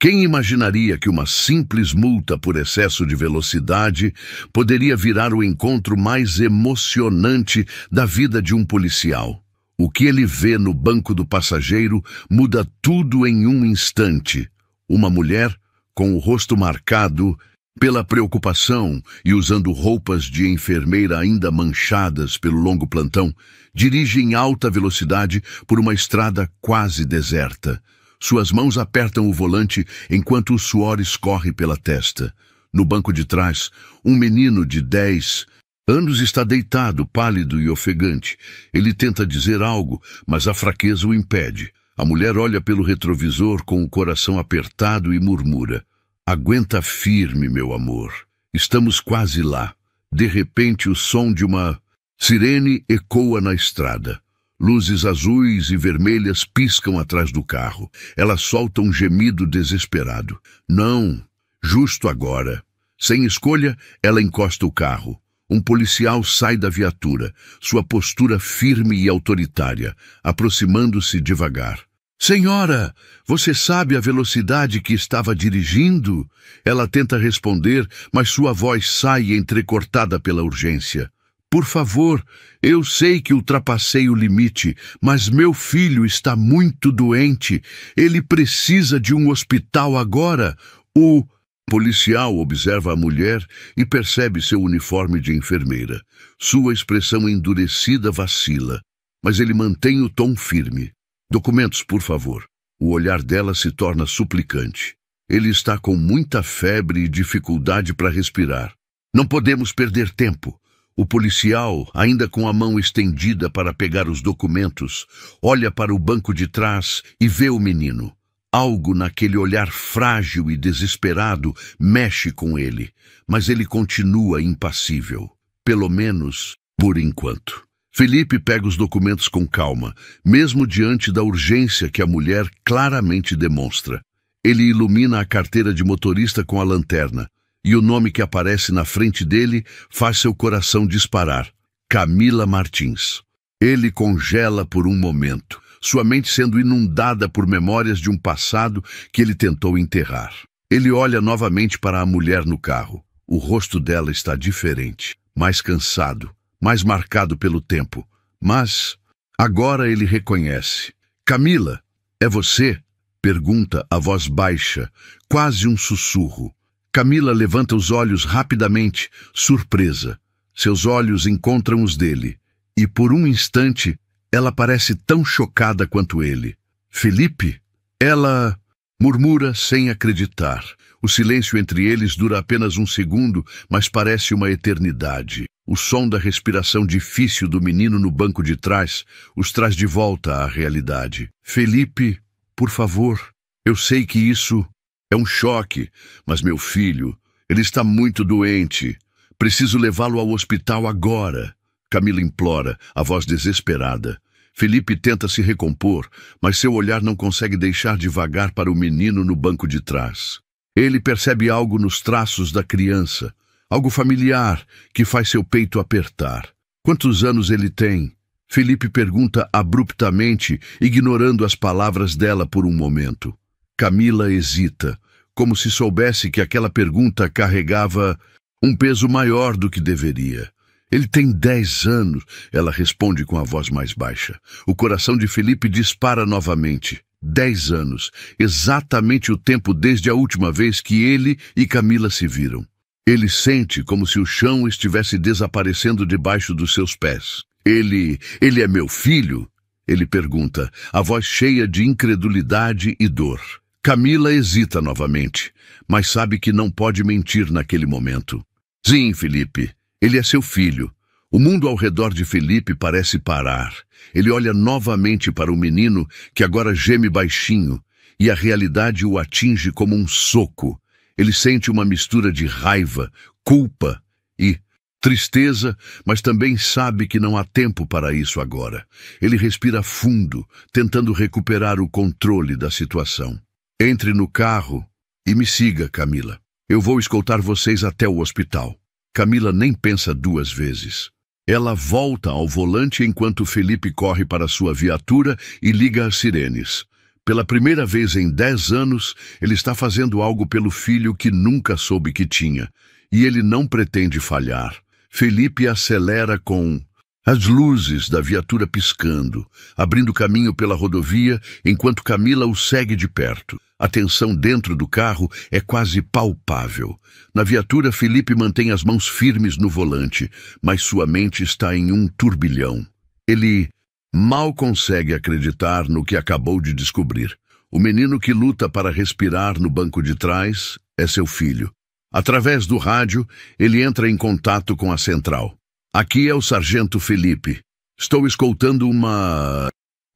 Quem imaginaria que uma simples multa por excesso de velocidade poderia virar o encontro mais emocionante da vida de um policial? O que ele vê no banco do passageiro muda tudo em um instante. Uma mulher, com o rosto marcado pela preocupação e usando roupas de enfermeira ainda manchadas pelo longo plantão, dirige em alta velocidade por uma estrada quase deserta. Suas mãos apertam o volante enquanto o suor escorre pela testa. No banco de trás, um menino de 10 anos está deitado, pálido e ofegante. Ele tenta dizer algo, mas a fraqueza o impede. A mulher olha pelo retrovisor com o coração apertado e murmura: "Aguenta firme, meu amor. Estamos quase lá." De repente, o som de uma sirene ecoa na estrada. Luzes azuis e vermelhas piscam atrás do carro. Ela solta um gemido desesperado. Não, justo agora. Sem escolha, ela encosta o carro. Um policial sai da viatura, sua postura firme e autoritária, aproximando-se devagar. "Senhora, você sabe a velocidade que estava dirigindo?" Ela tenta responder, mas sua voz sai entrecortada pela urgência. "Por favor, eu sei que ultrapassei o limite, mas meu filho está muito doente. Ele precisa de um hospital agora." O policial observa a mulher e percebe seu uniforme de enfermeira. Sua expressão endurecida vacila, mas ele mantém o tom firme. "Documentos, por favor." O olhar dela se torna suplicante. Ele está com muita febre e dificuldade para respirar. "Não podemos perder tempo." O policial, ainda com a mão estendida para pegar os documentos, olha para o banco de trás e vê o menino. Algo naquele olhar frágil e desesperado mexe com ele, mas ele continua impassível. Pelo menos, por enquanto. Felipe pega os documentos com calma, mesmo diante da urgência que a mulher claramente demonstra. Ele ilumina a carteira de motorista com a lanterna, e o nome que aparece na frente dele faz seu coração disparar: Camila Martins. Ele congela por um momento, sua mente sendo inundada por memórias de um passado que ele tentou enterrar. Ele olha novamente para a mulher no carro. O rosto dela está diferente, mais cansado, mais marcado pelo tempo. Mas agora ele reconhece. "Camila, é você?" pergunta a voz baixa, quase um sussurro. Camila levanta os olhos rapidamente, surpresa. Seus olhos encontram os dele, e por um instante ela parece tão chocada quanto ele. "Felipe?" Ela murmura sem acreditar. O silêncio entre eles dura apenas um segundo, mas parece uma eternidade. O som da respiração difícil do menino no banco de trás os traz de volta à realidade. "Felipe, por favor, eu sei que isso é um choque, mas meu filho, ele está muito doente. Preciso levá-lo ao hospital agora." Camila implora, a voz desesperada. Felipe tenta se recompor, mas seu olhar não consegue deixar de vagar para o menino no banco de trás. Ele percebe algo nos traços da criança, algo familiar que faz seu peito apertar. "Quantos anos ele tem?" Felipe pergunta abruptamente, ignorando as palavras dela por um momento. Camila hesita, como se soubesse que aquela pergunta carregava um peso maior do que deveria. "Ele tem 10 anos, ela responde com a voz mais baixa. O coração de Felipe dispara novamente. 10 anos, exatamente o tempo desde a última vez que ele e Camila se viram. Ele sente como se o chão estivesse desaparecendo debaixo dos seus pés. Ele é meu filho?" Ele pergunta, a voz cheia de incredulidade e dor. Camila hesita novamente, mas sabe que não pode mentir naquele momento. "Sim, Felipe, ele é seu filho." O mundo ao redor de Felipe parece parar. Ele olha novamente para o menino, que agora geme baixinho, e a realidade o atinge como um soco. Ele sente uma mistura de raiva, culpa e tristeza, mas também sabe que não há tempo para isso agora. Ele respira fundo, tentando recuperar o controle da situação. "Entre no carro e me siga, Camila. Eu vou escoltar vocês até o hospital." Camila nem pensa 2 vezes. Ela volta ao volante enquanto Felipe corre para sua viatura e liga as sirenes. Pela primeira vez em 10 anos, ele está fazendo algo pelo filho que nunca soube que tinha. E ele não pretende falhar. Felipe acelera com as luzes da viatura piscando, abrindo caminho pela rodovia, enquanto Camila o segue de perto. A tensão dentro do carro é quase palpável. Na viatura, Felipe mantém as mãos firmes no volante, mas sua mente está em um turbilhão. Ele mal consegue acreditar no que acabou de descobrir. O menino que luta para respirar no banco de trás é seu filho. Através do rádio, ele entra em contato com a central. Aqui é o sargento Felipe. Estou escoltando uma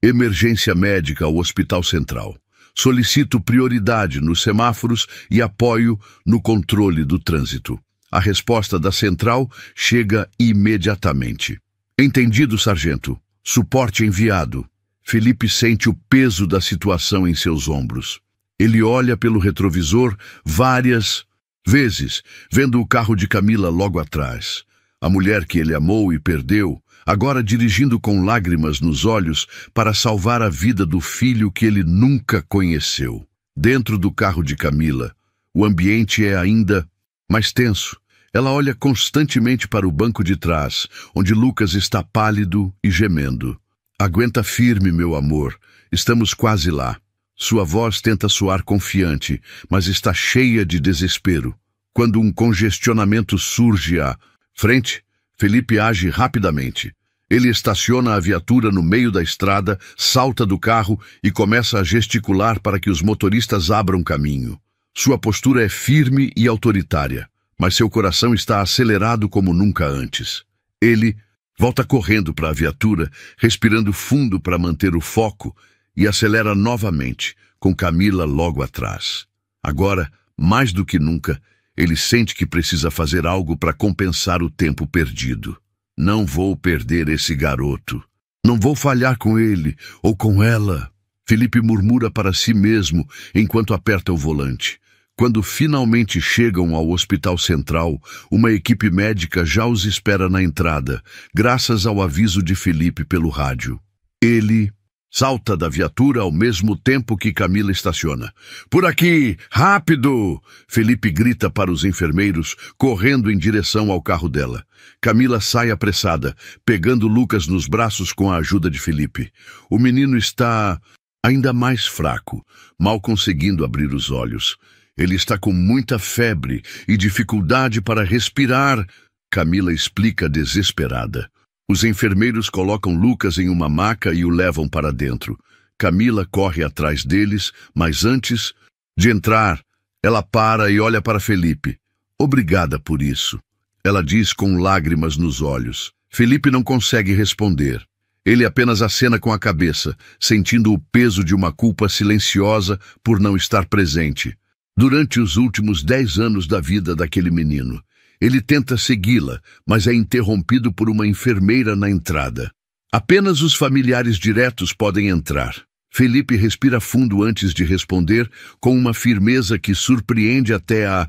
emergência médica ao Hospital Central. Solicito prioridade nos semáforos e apoio no controle do trânsito. A resposta da central chega imediatamente. Entendido, sargento. Suporte enviado. Felipe sente o peso da situação em seus ombros. Ele olha pelo retrovisor várias vezes, vendo o carro de Camila logo atrás. A mulher que ele amou e perdeu, agora dirigindo com lágrimas nos olhos para salvar a vida do filho que ele nunca conheceu. Dentro do carro de Camila, o ambiente é ainda mais tenso. Ela olha constantemente para o banco de trás, onde Lucas está pálido e gemendo. Aguenta firme, meu amor. Estamos quase lá. Sua voz tenta soar confiante, mas está cheia de desespero. Quando um congestionamento surge à frente, Felipe age rapidamente. Ele estaciona a viatura no meio da estrada, salta do carro e começa a gesticular para que os motoristas abram caminho. Sua postura é firme e autoritária, mas seu coração está acelerado como nunca antes. Ele volta correndo para a viatura, respirando fundo para manter o foco, e acelera novamente, com Camila logo atrás. Agora, mais do que nunca, ele sente que precisa fazer algo para compensar o tempo perdido. Não vou perder esse garoto. Não vou falhar com ele ou com ela. Felipe murmura para si mesmo enquanto aperta o volante. Quando finalmente chegam ao Hospital Central, uma equipe médica já os espera na entrada, graças ao aviso de Felipe pelo rádio. Ele salta da viatura ao mesmo tempo que Camila estaciona. "Por aqui! Rápido!" Felipe grita para os enfermeiros, correndo em direção ao carro dela. Camila sai apressada, pegando Lucas nos braços com a ajuda de Felipe. O menino está ainda mais fraco, mal conseguindo abrir os olhos. Ele está com muita febre e dificuldade para respirar. Camila explica desesperada. Os enfermeiros colocam Lucas em uma maca e o levam para dentro. Camila corre atrás deles, mas antes de entrar, ela para e olha para Felipe. "Obrigada por isso", ela diz com lágrimas nos olhos. Felipe não consegue responder. Ele apenas acena com a cabeça, sentindo o peso de uma culpa silenciosa por não estar presente. Durante os últimos 10 anos da vida daquele menino, ele tenta segui-la, mas é interrompido por uma enfermeira na entrada. Apenas os familiares diretos podem entrar. Felipe respira fundo antes de responder, com uma firmeza que surpreende até a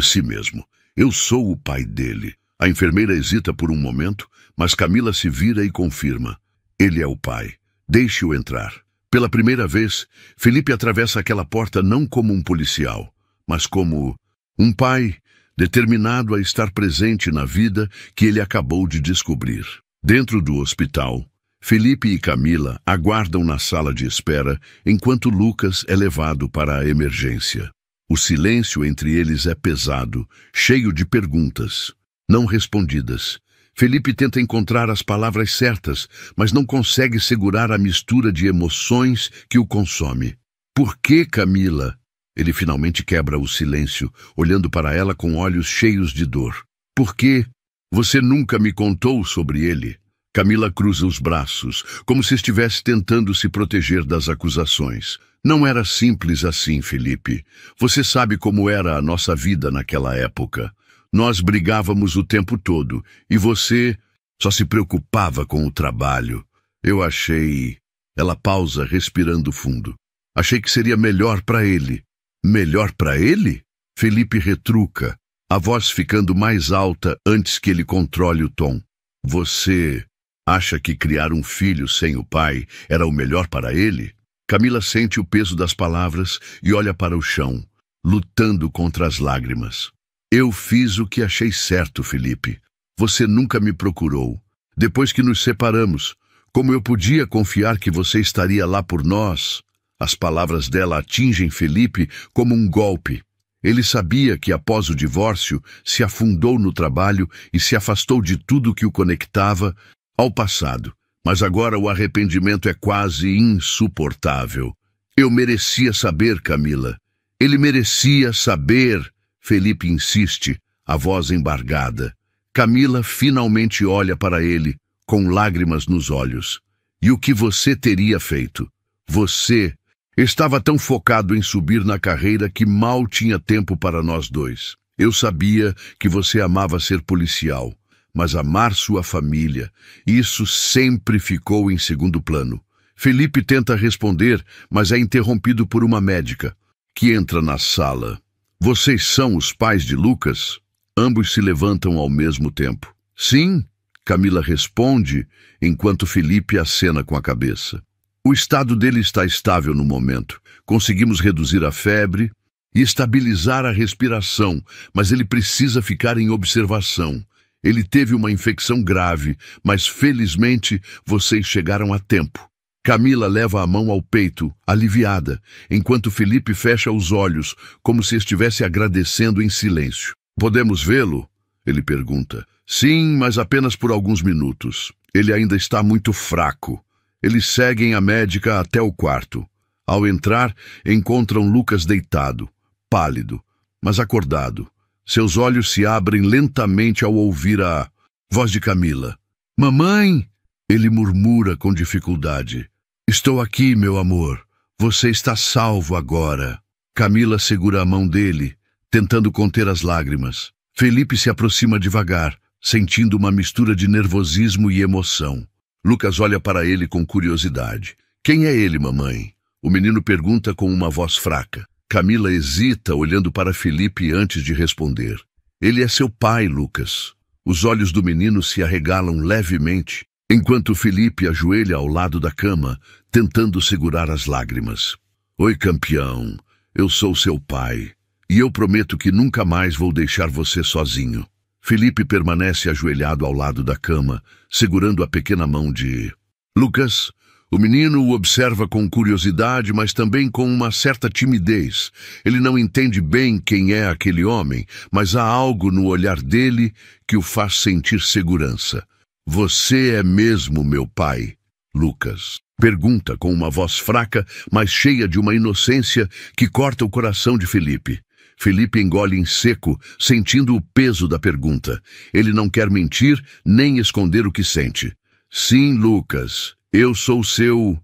si mesmo. "Eu sou o pai dele." A enfermeira hesita por um momento, mas Camila se vira e confirma. "Ele é o pai. Deixe-o entrar." Pela primeira vez, Felipe atravessa aquela porta não como um policial, mas como um pai determinado a estar presente na vida que ele acabou de descobrir. Dentro do hospital, Felipe e Camila aguardam na sala de espera enquanto Lucas é levado para a emergência. O silêncio entre eles é pesado, cheio de perguntas, não respondidas. Felipe tenta encontrar as palavras certas, mas não consegue segurar a mistura de emoções que o consome. "Por que, Camila?" Ele finalmente quebra o silêncio, olhando para ela com olhos cheios de dor. "Por que você nunca me contou sobre ele?" Camila cruza os braços, como se estivesse tentando se proteger das acusações. "Não era simples assim, Felipe. Você sabe como era a nossa vida naquela época. Nós brigávamos o tempo todo, e você só se preocupava com o trabalho. Eu achei..." Ela pausa, respirando fundo. "Achei que seria melhor para ele." "Melhor para ele?" Felipe retruca, a voz ficando mais alta antes que ele controle o tom. "Você acha que criar um filho sem o pai era o melhor para ele?" Camila sente o peso das palavras e olha para o chão, lutando contra as lágrimas. Eu fiz o que achei certo, Felipe. Você nunca me procurou. Depois que nos separamos, como eu podia confiar que você estaria lá por nós? As palavras dela atingem Felipe como um golpe. Ele sabia que após o divórcio se afundou no trabalho e se afastou de tudo que o conectava ao passado. Mas agora o arrependimento é quase insuportável. Eu merecia saber, Camila. Ele merecia saber. Felipe insiste, a voz embargada. Camila finalmente olha para ele, com lágrimas nos olhos. E o que você teria feito? Você estava tão focado em subir na carreira que mal tinha tempo para nós dois. Eu sabia que você amava ser policial, mas amar sua família, isso sempre ficou em segundo plano. Felipe tenta responder, mas é interrompido por uma médica, que entra na sala. Vocês são os pais de Lucas? Ambos se levantam ao mesmo tempo. Sim, Camila responde, enquanto Felipe acena com a cabeça. O estado dele está estável no momento. Conseguimos reduzir a febre e estabilizar a respiração, mas ele precisa ficar em observação. Ele teve uma infecção grave, mas felizmente vocês chegaram a tempo. Camila leva a mão ao peito, aliviada, enquanto Felipe fecha os olhos, como se estivesse agradecendo em silêncio. Podemos vê-lo? Ele pergunta. Sim, mas apenas por alguns minutos. Ele ainda está muito fraco. Eles seguem a médica até o quarto. Ao entrar, encontram Lucas deitado, pálido, mas acordado. Seus olhos se abrem lentamente ao ouvir a voz de Camila. Mamãe! Ele murmura com dificuldade. Estou aqui, meu amor. Você está salvo agora. Camila segura a mão dele, tentando conter as lágrimas. Felipe se aproxima devagar, sentindo uma mistura de nervosismo e emoção. Lucas olha para ele com curiosidade. Quem é ele, mamãe? O menino pergunta com uma voz fraca. Camila hesita, olhando para Felipe antes de responder. Ele é seu pai, Lucas. Os olhos do menino se arregalam levemente, enquanto Felipe ajoelha ao lado da cama, tentando segurar as lágrimas. Oi, campeão. Eu sou seu pai. E eu prometo que nunca mais vou deixar você sozinho. Felipe permanece ajoelhado ao lado da cama, segurando a pequena mão de Lucas. O menino o observa com curiosidade, mas também com uma certa timidez. Ele não entende bem quem é aquele homem, mas há algo no olhar dele que o faz sentir segurança. Você é mesmo meu pai, Lucas? Pergunta com uma voz fraca, mas cheia de uma inocência que corta o coração de Felipe. Felipe engole em seco, sentindo o peso da pergunta. Ele não quer mentir, nem esconder o que sente. Sim, Lucas, eu sou seu...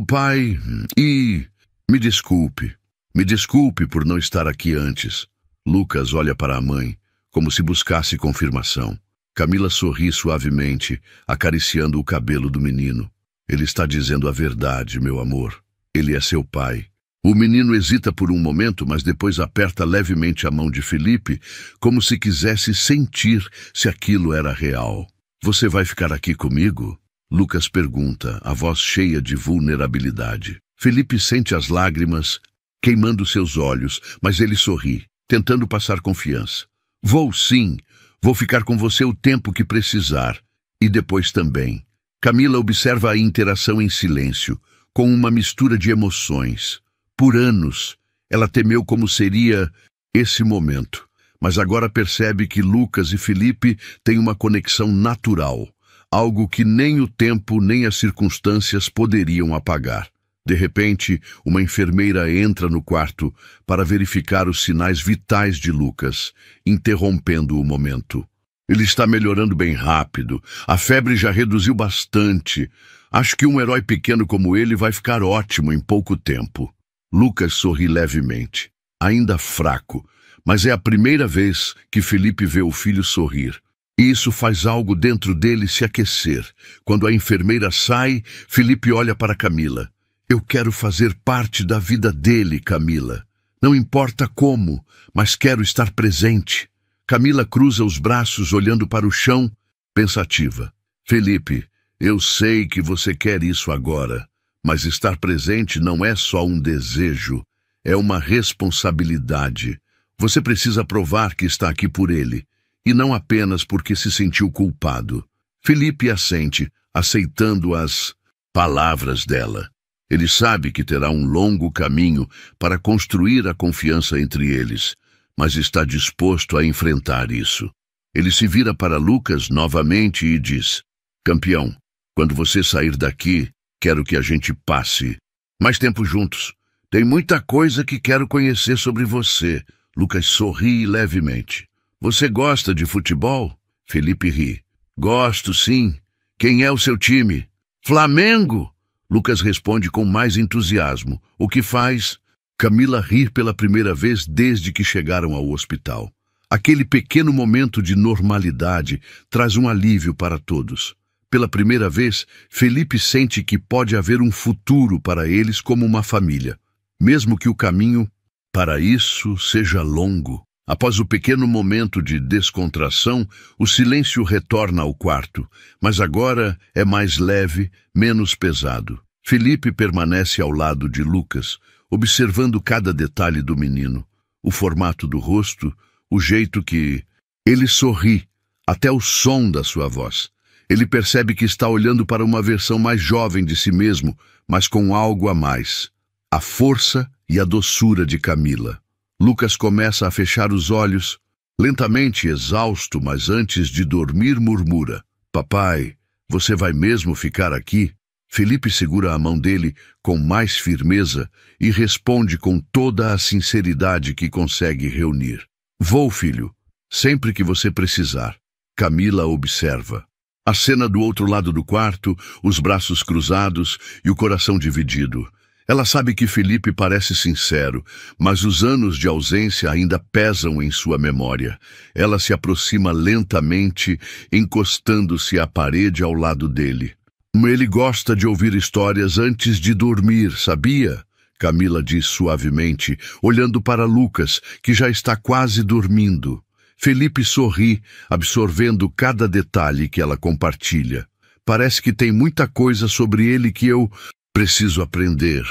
pai, e... Me desculpe por não estar aqui antes. Lucas olha para a mãe, como se buscasse confirmação. Camila sorri suavemente, acariciando o cabelo do menino. Ele está dizendo a verdade, meu amor. Ele é seu pai. O menino hesita por um momento, mas depois aperta levemente a mão de Felipe, como se quisesse sentir se aquilo era real. Você vai ficar aqui comigo? Lucas pergunta, a voz cheia de vulnerabilidade. Felipe sente as lágrimas queimando seus olhos, mas ele sorri, tentando passar confiança. Vou sim, vou ficar com você o tempo que precisar. E depois também. Camila observa a interação em silêncio, com uma mistura de emoções. Por anos, ela temeu como seria esse momento, mas agora percebe que Lucas e Felipe têm uma conexão natural, algo que nem o tempo nem as circunstâncias poderiam apagar. De repente, uma enfermeira entra no quarto para verificar os sinais vitais de Lucas, interrompendo o momento. Ele está melhorando bem rápido, a febre já reduziu bastante. Acho que um herói pequeno como ele vai ficar ótimo em pouco tempo. Lucas sorri levemente, ainda fraco, mas é a primeira vez que Felipe vê o filho sorrir. E isso faz algo dentro dele se aquecer. Quando a enfermeira sai, Felipe olha para Camila. Eu quero fazer parte da vida dele, Camila. Não importa como, mas quero estar presente. Camila cruza os braços olhando para o chão, pensativa. Felipe, eu sei que você quer isso agora, Mas estar presente não é só um desejo, é uma responsabilidade. Você precisa provar que está aqui por ele, e não apenas porque se sentiu culpado. Felipe assente, aceitando as palavras dela. Ele sabe que terá um longo caminho para construir a confiança entre eles, mas está disposto a enfrentar isso. Ele se vira para Lucas novamente e diz: campeão, quando você sair daqui, quero que a gente passe mais tempo juntos. Tem muita coisa que quero conhecer sobre você. Lucas sorri levemente. Você gosta de futebol? Felipe ri. Gosto, sim. Quem é o seu time? Flamengo! Lucas responde com mais entusiasmo, o que faz Camila rir pela primeira vez desde que chegaram ao hospital. Aquele pequeno momento de normalidade traz um alívio para todos. Pela primeira vez, Felipe sente que pode haver um futuro para eles como uma família, mesmo que o caminho para isso seja longo. Após o pequeno momento de descontração, o silêncio retorna ao quarto, mas agora é mais leve, menos pesado. Felipe permanece ao lado de Lucas, observando cada detalhe do menino, o formato do rosto, o jeito que ele sorri, até o som da sua voz. Ele percebe que está olhando para uma versão mais jovem de si mesmo, mas com algo a mais: a força e a doçura de Camila. Lucas começa a fechar os olhos, lentamente exausto, mas antes de dormir murmura: papai, você vai mesmo ficar aqui? Felipe segura a mão dele com mais firmeza e responde com toda a sinceridade que consegue reunir: vou, filho, sempre que você precisar. Camila observa. A cena do outro lado do quarto, os braços cruzados e o coração dividido. Ela sabe que Felipe parece sincero, mas os anos de ausência ainda pesam em sua memória. Ela se aproxima lentamente, encostando-se à parede ao lado dele. Ele gosta de ouvir histórias antes de dormir, sabia? Camila diz suavemente, olhando para Lucas, que já está quase dormindo. Felipe sorri, absorvendo cada detalhe que ela compartilha. Parece que tem muita coisa sobre ele que eu preciso aprender.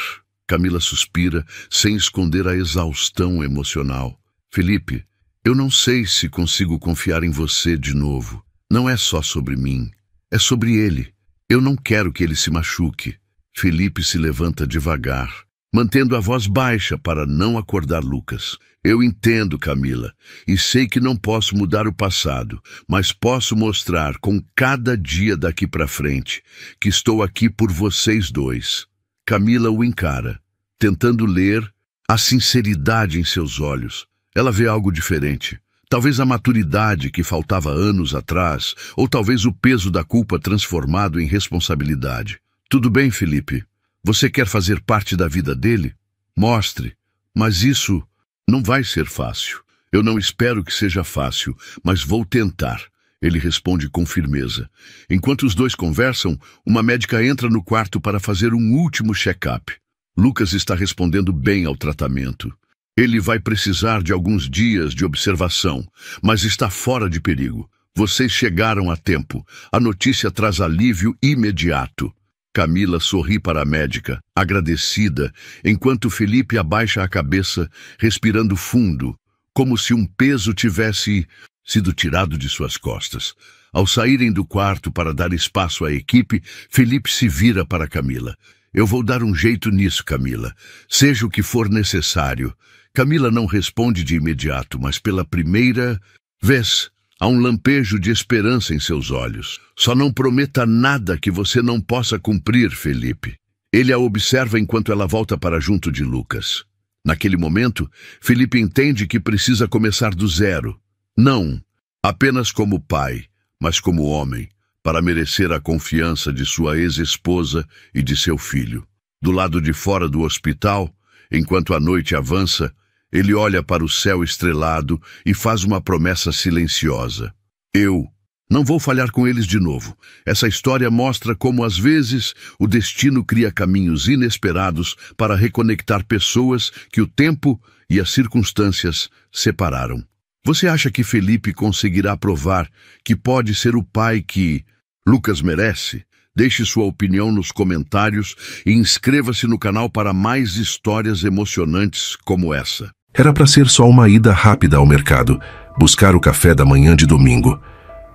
Camila suspira, sem esconder a exaustão emocional. Felipe, eu não sei se consigo confiar em você de novo. Não é só sobre mim, é sobre ele. Eu não quero que ele se machuque. Felipe se levanta devagar, mantendo a voz baixa para não acordar Lucas. Eu entendo, Camila, e sei que não posso mudar o passado, mas posso mostrar com cada dia daqui para frente que estou aqui por vocês dois. Camila o encara, tentando ler a sinceridade em seus olhos. Ela vê algo diferente. Talvez a maturidade que faltava anos atrás, ou talvez o peso da culpa transformado em responsabilidade. Tudo bem, Felipe. Você quer fazer parte da vida dele? Mostre. Mas isso não vai ser fácil. Eu não espero que seja fácil, mas vou tentar. Ele responde com firmeza. Enquanto os dois conversam, uma médica entra no quarto para fazer um último check-up. Lucas está respondendo bem ao tratamento. Ele vai precisar de alguns dias de observação, mas está fora de perigo. Vocês chegaram a tempo. A notícia traz alívio imediato. Camila sorri para a médica, agradecida, enquanto Felipe abaixa a cabeça, respirando fundo, como se um peso tivesse sido tirado de suas costas. Ao saírem do quarto para dar espaço à equipe, Felipe se vira para Camila. Eu vou dar um jeito nisso, Camila. Seja o que for necessário. Camila não responde de imediato, mas pela primeira vez há um lampejo de esperança em seus olhos. Só não prometa nada que você não possa cumprir, Felipe. Ele a observa enquanto ela volta para junto de Lucas. Naquele momento, Felipe entende que precisa começar do zero. Não apenas como pai, mas como homem, para merecer a confiança de sua ex-esposa e de seu filho. Do lado de fora do hospital, enquanto a noite avança, ele olha para o céu estrelado e faz uma promessa silenciosa. Eu não vou falhar com eles de novo. Essa história mostra como, às vezes, o destino cria caminhos inesperados para reconectar pessoas que o tempo e as circunstâncias separaram. Você acha que Felipe conseguirá provar que pode ser o pai que Lucas merece? Deixe sua opinião nos comentários e inscreva-se no canal para mais histórias emocionantes como essa. Era para ser só uma ida rápida ao mercado, buscar o café da manhã de domingo.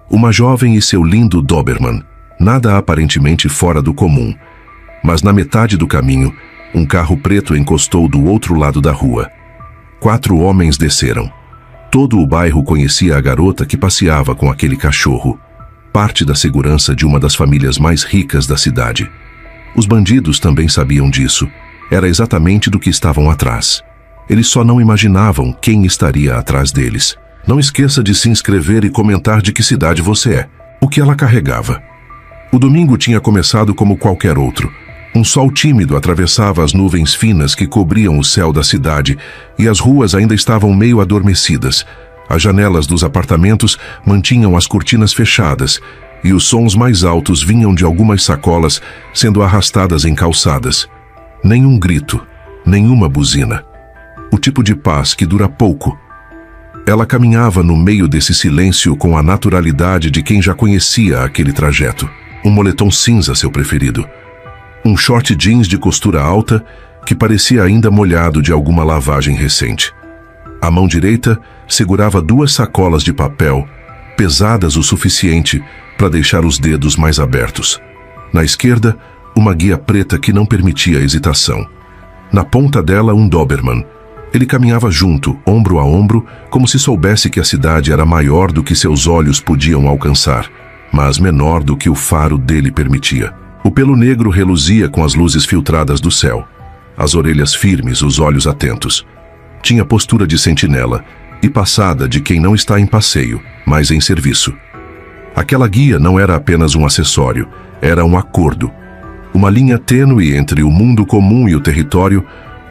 Uma jovem e seu lindo Doberman, nada aparentemente fora do comum. Mas na metade do caminho, um carro preto encostou do outro lado da rua. 4 homens desceram. Todo o bairro conhecia a garota que passeava com aquele cachorro, parte da segurança de uma das famílias mais ricas da cidade. Os bandidos também sabiam disso. Era exatamente do que estavam atrás. Eles só não imaginavam quem estaria atrás deles. Não esqueça de se inscrever e comentar de que cidade você é, o que ela carregava. O domingo tinha começado como qualquer outro. Um sol tímido atravessava as nuvens finas que cobriam o céu da cidade e as ruas ainda estavam meio adormecidas. As janelas dos apartamentos mantinham as cortinas fechadas e os sons mais altos vinham de algumas sacolas sendo arrastadas em calçadas. Nenhum grito, nenhuma buzina. O tipo de paz que dura pouco. Ela caminhava no meio desse silêncio com a naturalidade de quem já conhecia aquele trajeto. Um moletom cinza, seu preferido. Um short jeans de costura alta que parecia ainda molhado de alguma lavagem recente. A mão direita segurava 2 sacolas de papel, pesadas o suficiente para deixar os dedos mais abertos. Na esquerda, uma guia preta que não permitia hesitação. Na ponta dela, um Doberman. Ele caminhava junto, ombro a ombro, como se soubesse que a cidade era maior do que seus olhos podiam alcançar, mas menor do que o faro dele permitia. O pelo negro reluzia com as luzes filtradas do céu. As orelhas firmes, os olhos atentos. Tinha postura de sentinela e passada de quem não está em passeio, mas em serviço. Aquela guia não era apenas um acessório, era um acordo. Uma linha tênue entre o mundo comum e o território,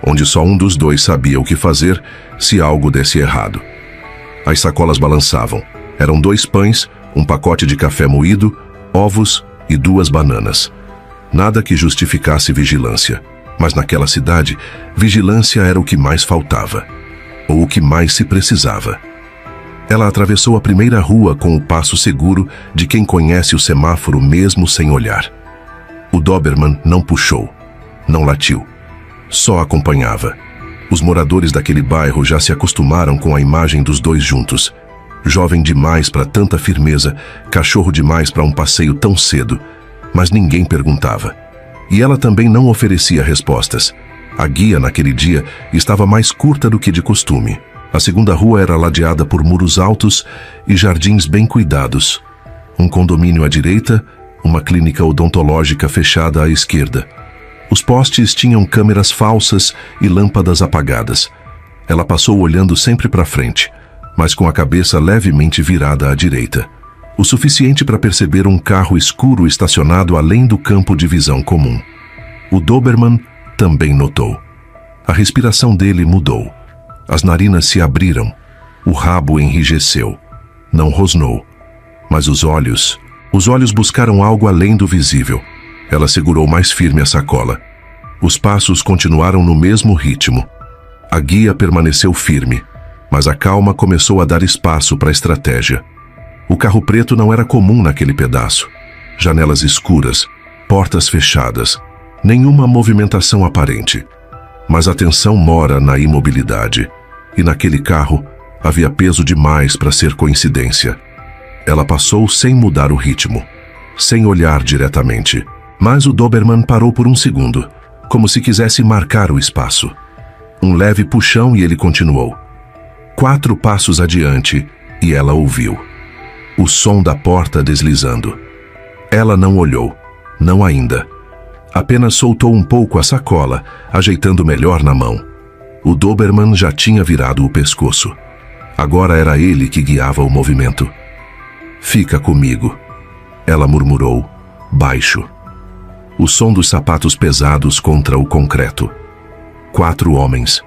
onde só um dos dois sabia o que fazer se algo desse errado. As sacolas balançavam. Eram 2 pães, um pacote de café moído, ovos e 2 bananas. Nada que justificasse vigilância. Mas naquela cidade, vigilância era o que mais faltava, ou o que mais se precisava. Ela atravessou a primeira rua com o passo seguro de quem conhece o semáforo mesmo sem olhar. O Doberman não puxou, não latiu, só acompanhava. Os moradores daquele bairro já se acostumaram com a imagem dos 2 juntos. Jovem demais para tanta firmeza, cachorro demais para um passeio tão cedo, mas ninguém perguntava. E ela também não oferecia respostas. A guia, naquele dia, estava mais curta do que de costume. A segunda rua era ladeada por muros altos e jardins bem cuidados. Um condomínio à direita, uma clínica odontológica fechada à esquerda. Os postes tinham câmeras falsas e lâmpadas apagadas. Ela passou olhando sempre para frente, mas com a cabeça levemente virada à direita. O suficiente para perceber um carro escuro estacionado além do campo de visão comum. O Doberman também notou. A respiração dele mudou. As narinas se abriram. O rabo enrijeceu. Não rosnou. Mas os olhos buscaram algo além do visível. Ela segurou mais firme a sacola. Os passos continuaram no mesmo ritmo. A guia permaneceu firme, mas a calma começou a dar espaço para a estratégia. O carro preto não era comum naquele pedaço. Janelas escuras, portas fechadas, nenhuma movimentação aparente. Mas a tensão mora na imobilidade. E naquele carro havia peso demais para ser coincidência. Ela passou sem mudar o ritmo, sem olhar diretamente. Mas o Doberman parou por um segundo, como se quisesse marcar o espaço. Um leve puxão e ele continuou. 4 passos adiante e ela ouviu. O som da porta deslizando. Ela não olhou, não ainda. Apenas soltou um pouco a sacola, ajeitando melhor na mão. O Doberman já tinha virado o pescoço. Agora era ele que guiava o movimento. "Fica comigo", ela murmurou, baixo. O som dos sapatos pesados contra o concreto. 4 homens.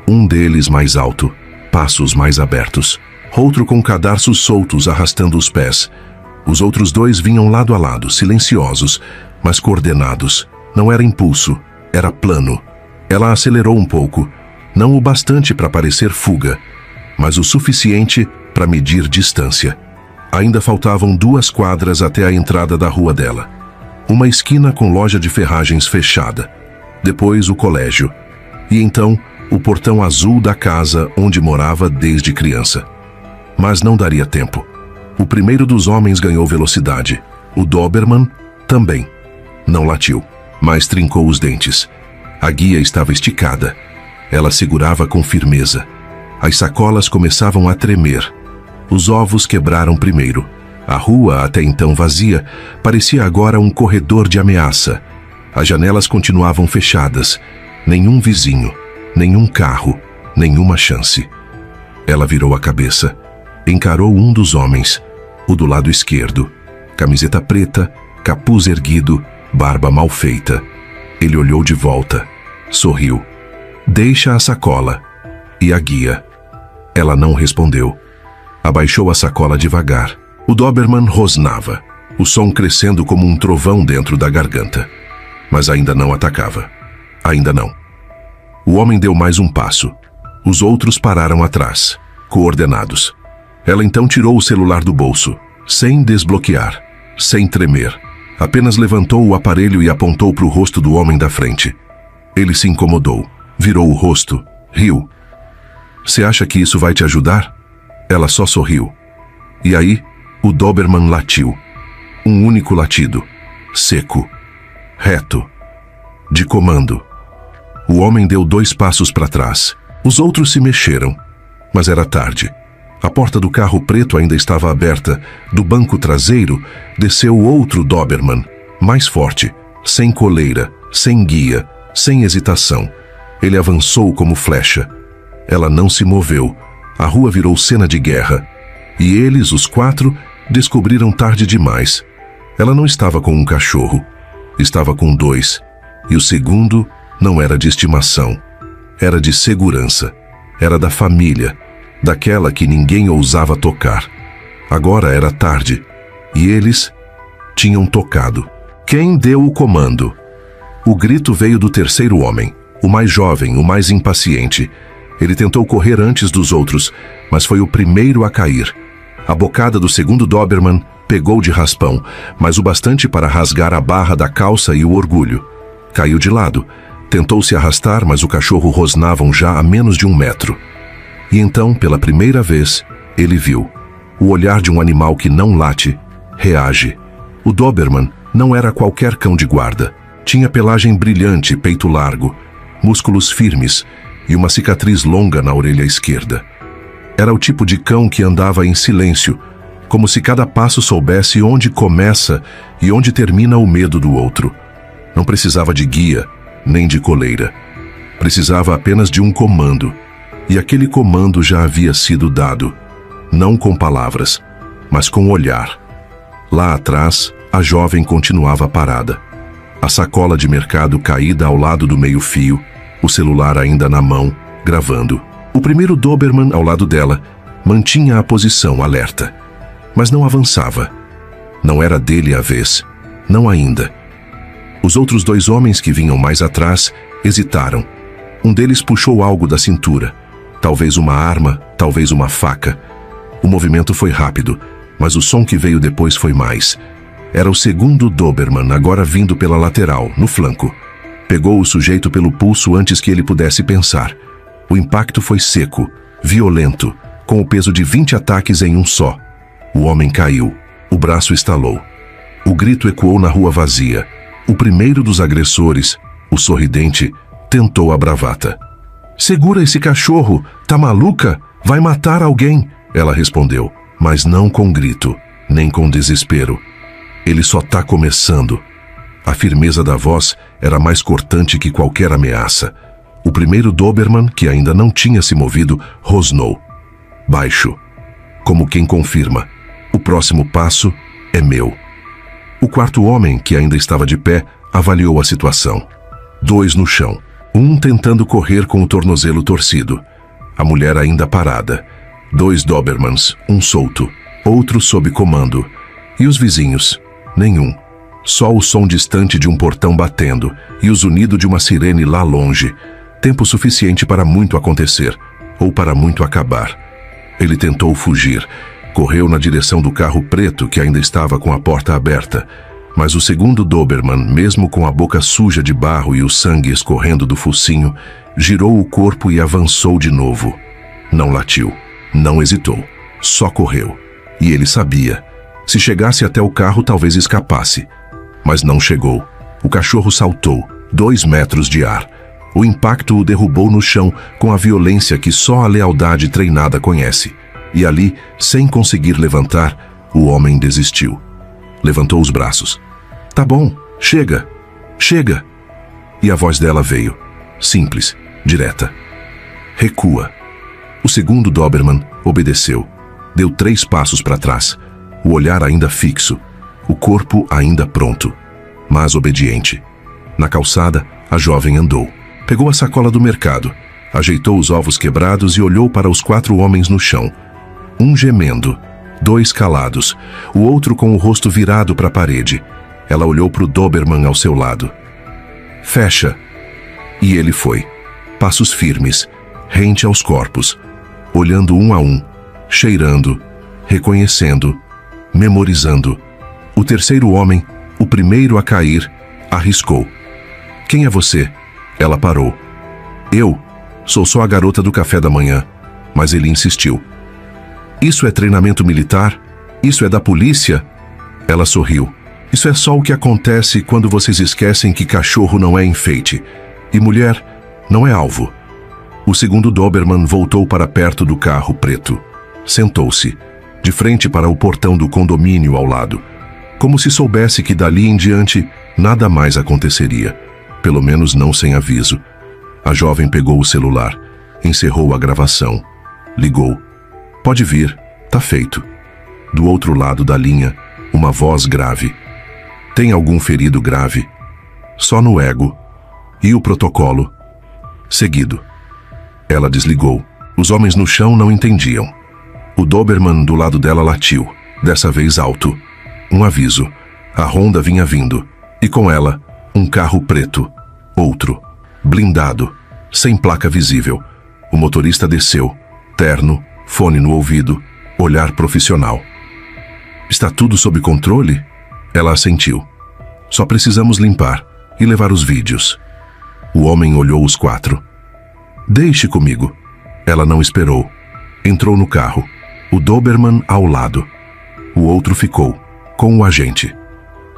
Um deles mais alto, passos mais abertos. Outro com cadarços soltos arrastando os pés. Os outros 2 vinham lado a lado, silenciosos, mas coordenados. Não era impulso, era plano. Ela acelerou um pouco, não o bastante para parecer fuga, mas o suficiente para medir distância. Ainda faltavam 2 quadras até a entrada da rua dela. Uma esquina com loja de ferragens fechada. Depois o colégio. E então o portão azul da casa onde morava desde criança. Mas não daria tempo. O primeiro dos homens ganhou velocidade. O Doberman também. Não latiu, mas trincou os dentes. A guia estava esticada. Ela segurava com firmeza. As sacolas começavam a tremer. Os ovos quebraram primeiro. A rua, até então vazia, parecia agora um corredor de ameaça. As janelas continuavam fechadas. Nenhum vizinho, nenhum carro, nenhuma chance. Ela virou a cabeça. Encarou um dos homens, o do lado esquerdo. Camiseta preta, capuz erguido, barba mal feita. Ele olhou de volta. Sorriu. Deixa a sacola. E a guia. Ela não respondeu. Abaixou a sacola devagar. O Doberman rosnava, o som crescendo como um trovão dentro da garganta. Mas ainda não atacava. Ainda não. O homem deu mais um passo. Os outros pararam atrás, coordenados. Ela então tirou o celular do bolso, sem desbloquear, sem tremer. Apenas levantou o aparelho e apontou para o rosto do homem da frente. Ele se incomodou, virou o rosto, riu. Você acha que isso vai te ajudar? Ela só sorriu. E aí, o Doberman latiu. Um único latido, seco, reto, de comando. O homem deu 2 passos para trás. Os outros se mexeram, mas era tarde. A porta do carro preto ainda estava aberta. Do banco traseiro, desceu outro Doberman, mais forte, sem coleira, sem guia, sem hesitação. Ele avançou como flecha. Ela não se moveu. A rua virou cena de guerra. E eles, os 4, descobriram tarde demais. Ela não estava com um cachorro. Estava com 2. E o segundo não era de estimação. Era de segurança. Era da família. Daquela que ninguém ousava tocar. Agora era tarde. E eles tinham tocado. Quem deu o comando? O grito veio do terceiro homem. O mais jovem, o mais impaciente. Ele tentou correr antes dos outros, mas foi o primeiro a cair. A bocada do segundo Doberman pegou de raspão, mas o bastante para rasgar a barra da calça e o orgulho. Caiu de lado. Tentou se arrastar, mas o cachorro rosnavam já a menos de 1 metro. E então, pela primeira vez, ele viu. O olhar de um animal que não late, reage. O Doberman não era qualquer cão de guarda. Tinha pelagem brilhante, peito largo, músculos firmes e uma cicatriz longa na orelha esquerda. Era o tipo de cão que andava em silêncio, como se cada passo soubesse onde começa e onde termina o medo do outro. Não precisava de guia, nem de coleira. Precisava apenas de um comando. E aquele comando já havia sido dado, não com palavras, mas com olhar. Lá atrás, a jovem continuava parada. A sacola de mercado caída ao lado do meio-fio, o celular ainda na mão, gravando. O primeiro Doberman ao lado dela mantinha a posição alerta, mas não avançava. Não era dele a vez, não ainda. Os outros 2 homens que vinham mais atrás hesitaram. Um deles puxou algo da cintura. Talvez uma arma, talvez uma faca. O movimento foi rápido, mas o som que veio depois foi mais. Era o segundo Doberman, agora vindo pela lateral, no flanco. Pegou o sujeito pelo pulso antes que ele pudesse pensar. O impacto foi seco, violento, com o peso de 20 ataques em um só. O homem caiu. O braço estalou. O grito ecoou na rua vazia. O primeiro dos agressores, o sorridente, tentou a bravata. Segura esse cachorro, tá maluca? Vai matar alguém, ela respondeu, mas não com grito, nem com desespero. Ele só tá começando. A firmeza da voz era mais cortante que qualquer ameaça. O primeiro Doberman, que ainda não tinha se movido, rosnou. Baixo, como quem confirma, o próximo passo é meu. O quarto homem, que ainda estava de pé, avaliou a situação. 2 no chão, um tentando correr com o tornozelo torcido. A mulher ainda parada. 2 Dobermans, um solto, outro sob comando. E os vizinhos? Nenhum. Só o som distante de um portão batendo e o zunido de uma sirene lá longe. Tempo suficiente para muito acontecer, ou para muito acabar. Ele tentou fugir. Correu na direção do carro preto que ainda estava com a porta aberta. Mas o segundo Doberman, mesmo com a boca suja de barro e o sangue escorrendo do focinho, girou o corpo e avançou de novo. Não latiu, não hesitou, só correu. E ele sabia. Se chegasse até o carro, talvez escapasse. Mas não chegou. O cachorro saltou, 2 metros de ar. O impacto o derrubou no chão com a violência que só a lealdade treinada conhece. E ali, sem conseguir levantar, o homem desistiu. Levantou os braços. Tá bom, chega, chega. E a voz dela veio, simples, direta. Recua. O segundo Doberman obedeceu. Deu 3 passos para trás, o olhar ainda fixo, o corpo ainda pronto, mas obediente. Na calçada, a jovem andou. Pegou a sacola do mercado, ajeitou os ovos quebrados e olhou para os 4 homens no chão. Um gemendo, 2 calados, o outro com o rosto virado para a parede. Ela olhou para o Doberman ao seu lado. Fecha. E ele foi. Passos firmes, rente aos corpos, olhando um a um, cheirando, reconhecendo, memorizando. O terceiro homem, o primeiro a cair, arriscou. Quem é você? Ela parou. Eu sou só a garota do café da manhã. Mas ele insistiu. Isso é treinamento militar? Isso é da polícia? Ela sorriu. Isso é só o que acontece quando vocês esquecem que cachorro não é enfeite. E mulher não é alvo. O segundo Doberman voltou para perto do carro preto. Sentou-se, de frente para o portão do condomínio ao lado, como se soubesse que dali em diante nada mais aconteceria, pelo menos não sem aviso. A jovem pegou o celular, encerrou a gravação, ligou. Pode vir, tá feito. Do outro lado da linha, uma voz grave. Tem algum ferido grave? Só no ego. E o protocolo? Seguido. Ela desligou. Os homens no chão não entendiam. O Doberman do lado dela latiu, dessa vez alto. Um aviso. A Honda vinha vindo. E com ela, um carro preto. Outro. Blindado. Sem placa visível. O motorista desceu. Terno, fone no ouvido, olhar profissional. Está tudo sob controle? Ela assentiu. Só precisamos limpar e levar os vídeos. O homem olhou os 4. Deixe comigo. Ela não esperou. Entrou no carro. O Doberman ao lado. O outro ficou, com o agente.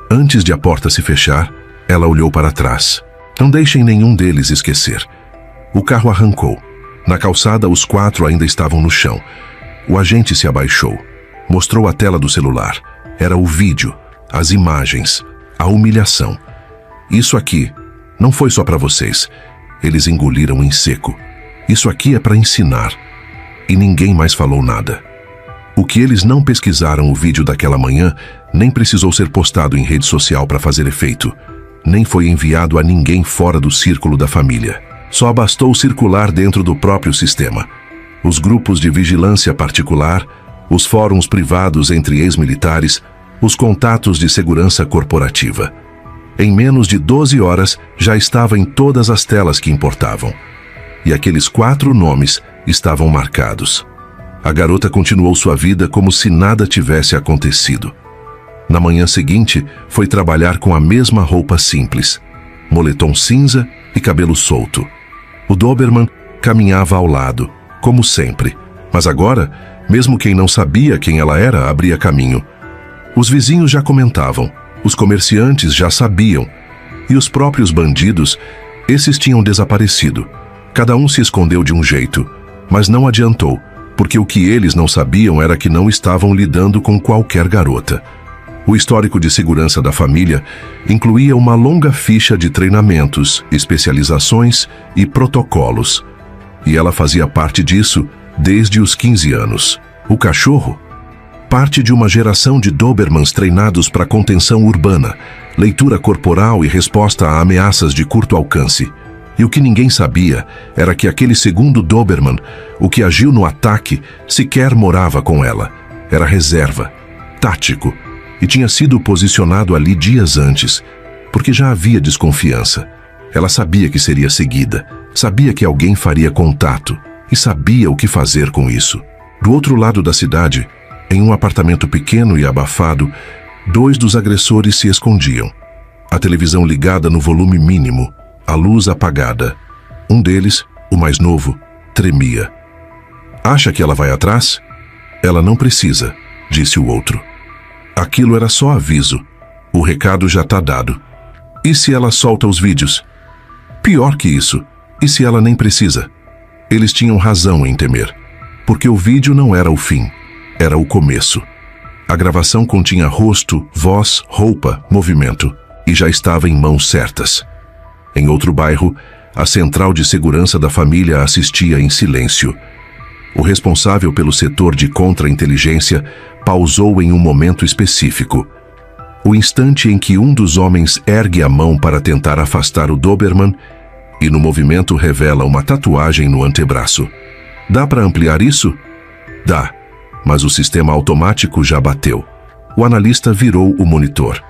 Antes de a porta se fechar, ela olhou para trás. Não deixem nenhum deles esquecer. O carro arrancou. Na calçada, os 4 ainda estavam no chão. O agente se abaixou. Mostrou a tela do celular. Era o vídeo, as imagens, a humilhação. Isso aqui não foi só para vocês. Eles engoliram em seco. Isso aqui é para ensinar. E ninguém mais falou nada. O que eles não pesquisaram o vídeo daquela manhã nem precisou ser postado em rede social para fazer efeito. Nem foi enviado a ninguém fora do círculo da família. Só bastou circular dentro do próprio sistema. Os grupos de vigilância particular, os fóruns privados entre ex-militares, os contatos de segurança corporativa. Em menos de 12 horas, já estava em todas as telas que importavam. E aqueles 4 nomes estavam marcados. A garota continuou sua vida como se nada tivesse acontecido. Na manhã seguinte, foi trabalhar com a mesma roupa simples, moletom cinza e cabelo solto. O Doberman caminhava ao lado, como sempre, mas agora, mesmo quem não sabia quem ela era, abria caminho. Os vizinhos já comentavam, os comerciantes já sabiam, e os próprios bandidos, esses tinham desaparecido. Cada um se escondeu de um jeito, mas não adiantou, porque o que eles não sabiam era que não estavam lidando com qualquer garota. O histórico de segurança da família incluía uma longa ficha de treinamentos, especializações e protocolos. E ela fazia parte disso desde os 15 anos. O cachorro? Parte de uma geração de Dobermans treinados para contenção urbana, leitura corporal e resposta a ameaças de curto alcance. E o que ninguém sabia era que aquele segundo Doberman, o que agiu no ataque, sequer morava com ela. Era reserva, tático, e tinha sido posicionado ali dias antes, porque já havia desconfiança. Ela sabia que seria seguida, sabia que alguém faria contato e sabia o que fazer com isso. Do outro lado da cidade, em um apartamento pequeno e abafado, 2 dos agressores se escondiam. A televisão ligada no volume mínimo, a luz apagada. Um deles, o mais novo, tremia. Acha que ela vai atrás? Ela não precisa, disse o outro. Aquilo era só aviso. O recado já está dado. E se ela solta os vídeos? Pior que isso. E se ela nem precisa? Eles tinham razão em temer. Porque o vídeo não era o fim. Era o começo. A gravação continha rosto, voz, roupa, movimento. E já estava em mãos certas. Em outro bairro, a central de segurança da família assistia em silêncio. O responsável pelo setor de contra-inteligência pausou em um momento específico. O instante em que um dos homens ergue a mão para tentar afastar o Doberman e no movimento revela uma tatuagem no antebraço. Dá para ampliar isso? Dá, mas o sistema automático já bateu. O analista virou o monitor.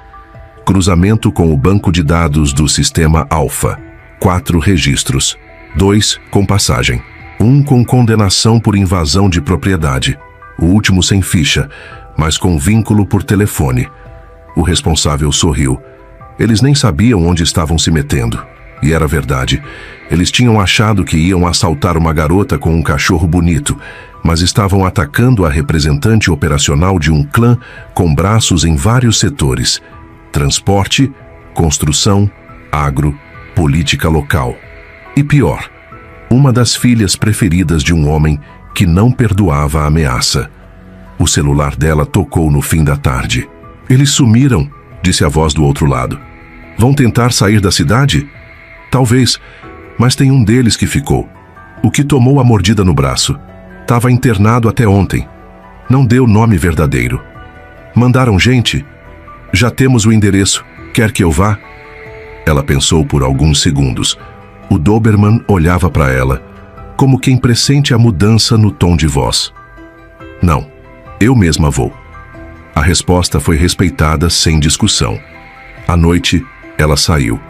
Cruzamento com o banco de dados do sistema Alpha. 4 registros. 2 com passagem. 1 com condenação por invasão de propriedade. O último sem ficha, mas com vínculo por telefone. O responsável sorriu. Eles nem sabiam onde estavam se metendo. E era verdade. Eles tinham achado que iam assaltar uma garota com um cachorro bonito, mas estavam atacando a representante operacional de um clã com braços em vários setores: transporte, construção, agro, política local. E pior, uma das filhas preferidas de um homem que não perdoava a ameaça. O celular dela tocou no fim da tarde. Eles sumiram, disse a voz do outro lado. Vão tentar sair da cidade? Talvez, mas tem um deles que ficou. O que tomou a mordida no braço. Estava internado até ontem. Não deu nome verdadeiro. Mandaram gente? Já temos o endereço. Quer que eu vá? Ela pensou por alguns segundos. O Doberman olhava para ela, como quem pressente a mudança no tom de voz. Não, eu mesma vou. A resposta foi respeitada sem discussão. À noite, ela saiu.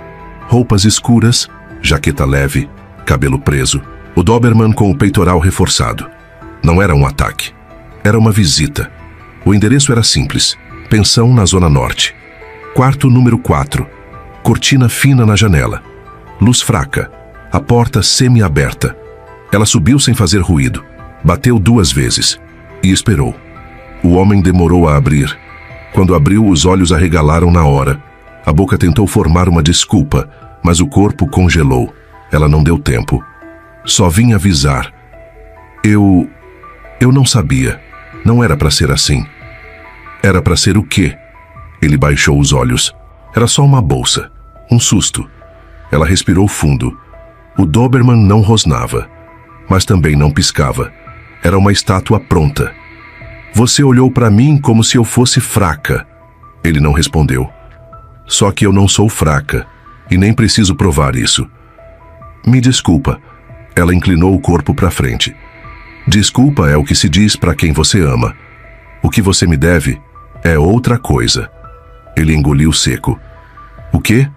Roupas escuras, jaqueta leve, cabelo preso. O Doberman com o peitoral reforçado. Não era um ataque. Era uma visita. O endereço era simples. Pensão na Zona Norte. Quarto número 4. Cortina fina na janela. Luz fraca. A porta semi-aberta. Ela subiu sem fazer ruído. Bateu 2 vezes. E esperou. O homem demorou a abrir. Quando abriu, os olhos arregalaram na hora. A boca tentou formar uma desculpa, mas o corpo congelou. Ela não deu tempo. Só vim avisar. Eu não sabia. Não era para ser assim. Era para ser o quê? Ele baixou os olhos. Era só uma bolsa. Um susto. Ela respirou fundo. O Doberman não rosnava, mas também não piscava. Era uma estátua pronta. Você olhou para mim como se eu fosse fraca. Ele não respondeu. Só que eu não sou fraca, e nem preciso provar isso. Me desculpa. Ela inclinou o corpo para frente. Desculpa é o que se diz para quem você ama. O que você me deve é outra coisa. Ele engoliu seco. O quê?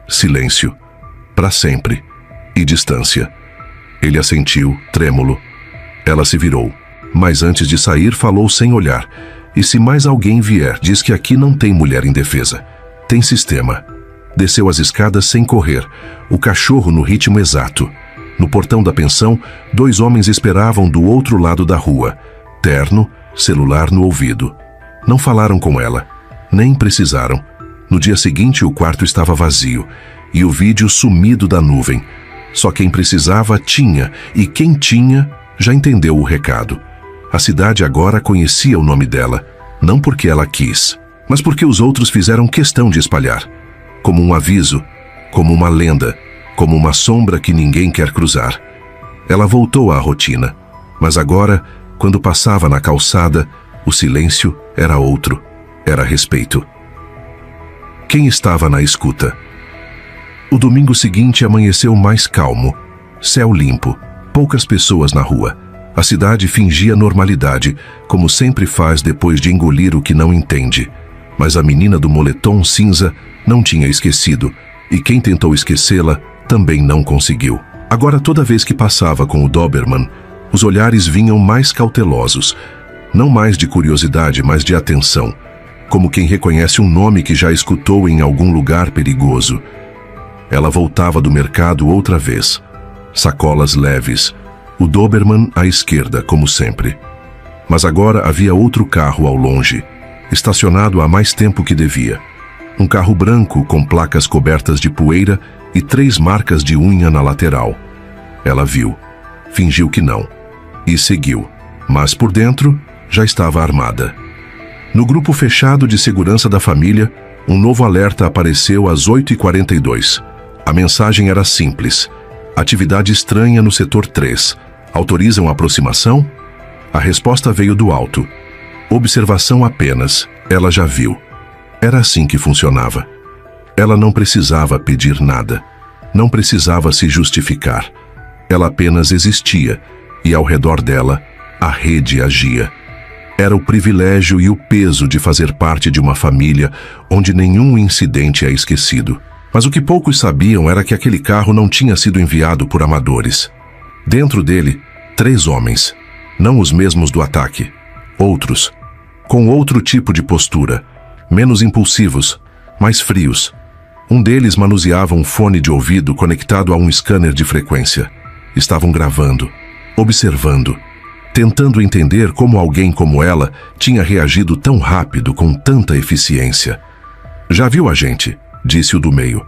Silêncio. Para sempre. E distância. Ele assentiu, trêmulo. Ela se virou. Mas antes de sair, falou sem olhar. E se mais alguém vier, diz que aqui não tem mulher indefesa. Tem sistema. Desceu as escadas sem correr. O cachorro no ritmo exato. No portão da pensão, 2 homens esperavam do outro lado da rua. Terno, celular no ouvido. Não falaram com ela. Nem precisaram. No dia seguinte, o quarto estava vazio. E o vídeo sumido da nuvem. Só quem precisava tinha. E quem tinha, já entendeu o recado. A cidade agora conhecia o nome dela. Não porque ela quis, mas porque os outros fizeram questão de espalhar. Como um aviso, como uma lenda, como uma sombra que ninguém quer cruzar. Ela voltou à rotina, mas agora, quando passava na calçada, o silêncio era outro, era respeito. Quem estava na escuta? O domingo seguinte amanheceu mais calmo, céu limpo, poucas pessoas na rua. A cidade fingia normalidade, como sempre faz depois de engolir o que não entende. Mas a menina do moletom cinza não tinha esquecido, e quem tentou esquecê-la também não conseguiu. Agora, toda vez que passava com o Doberman, os olhares vinham mais cautelosos, não mais de curiosidade, mas de atenção, como quem reconhece um nome que já escutou em algum lugar perigoso. Ela voltava do mercado outra vez. Sacolas leves. O Doberman à esquerda, como sempre. Mas agora havia outro carro ao longe, estacionado há mais tempo que devia. Um carro branco com placas cobertas de poeira e 3 marcas de unha na lateral. Ela viu. Fingiu que não. E seguiu. Mas por dentro, já estava armada. No grupo fechado de segurança da família, um novo alerta apareceu às 8h42. A mensagem era simples. Atividade estranha no setor 3. Autorizam a aproximação? A resposta veio do alto. Observação apenas. Ela já viu. Era assim que funcionava. Ela não precisava pedir nada. Não precisava se justificar. Ela apenas existia, e ao redor dela, a rede agia. Era o privilégio e o peso de fazer parte de uma família onde nenhum incidente é esquecido. Mas o que poucos sabiam era que aquele carro não tinha sido enviado por amadores. Dentro dele, 3 homens. Não os mesmos do ataque. Outros. Com outro tipo de postura. Menos impulsivos, mais frios. Um deles manuseava um fone de ouvido conectado a um scanner de frequência. Estavam gravando, observando, tentando entender como alguém como ela tinha reagido tão rápido, com tanta eficiência. Já viu a gente? Disse o do meio.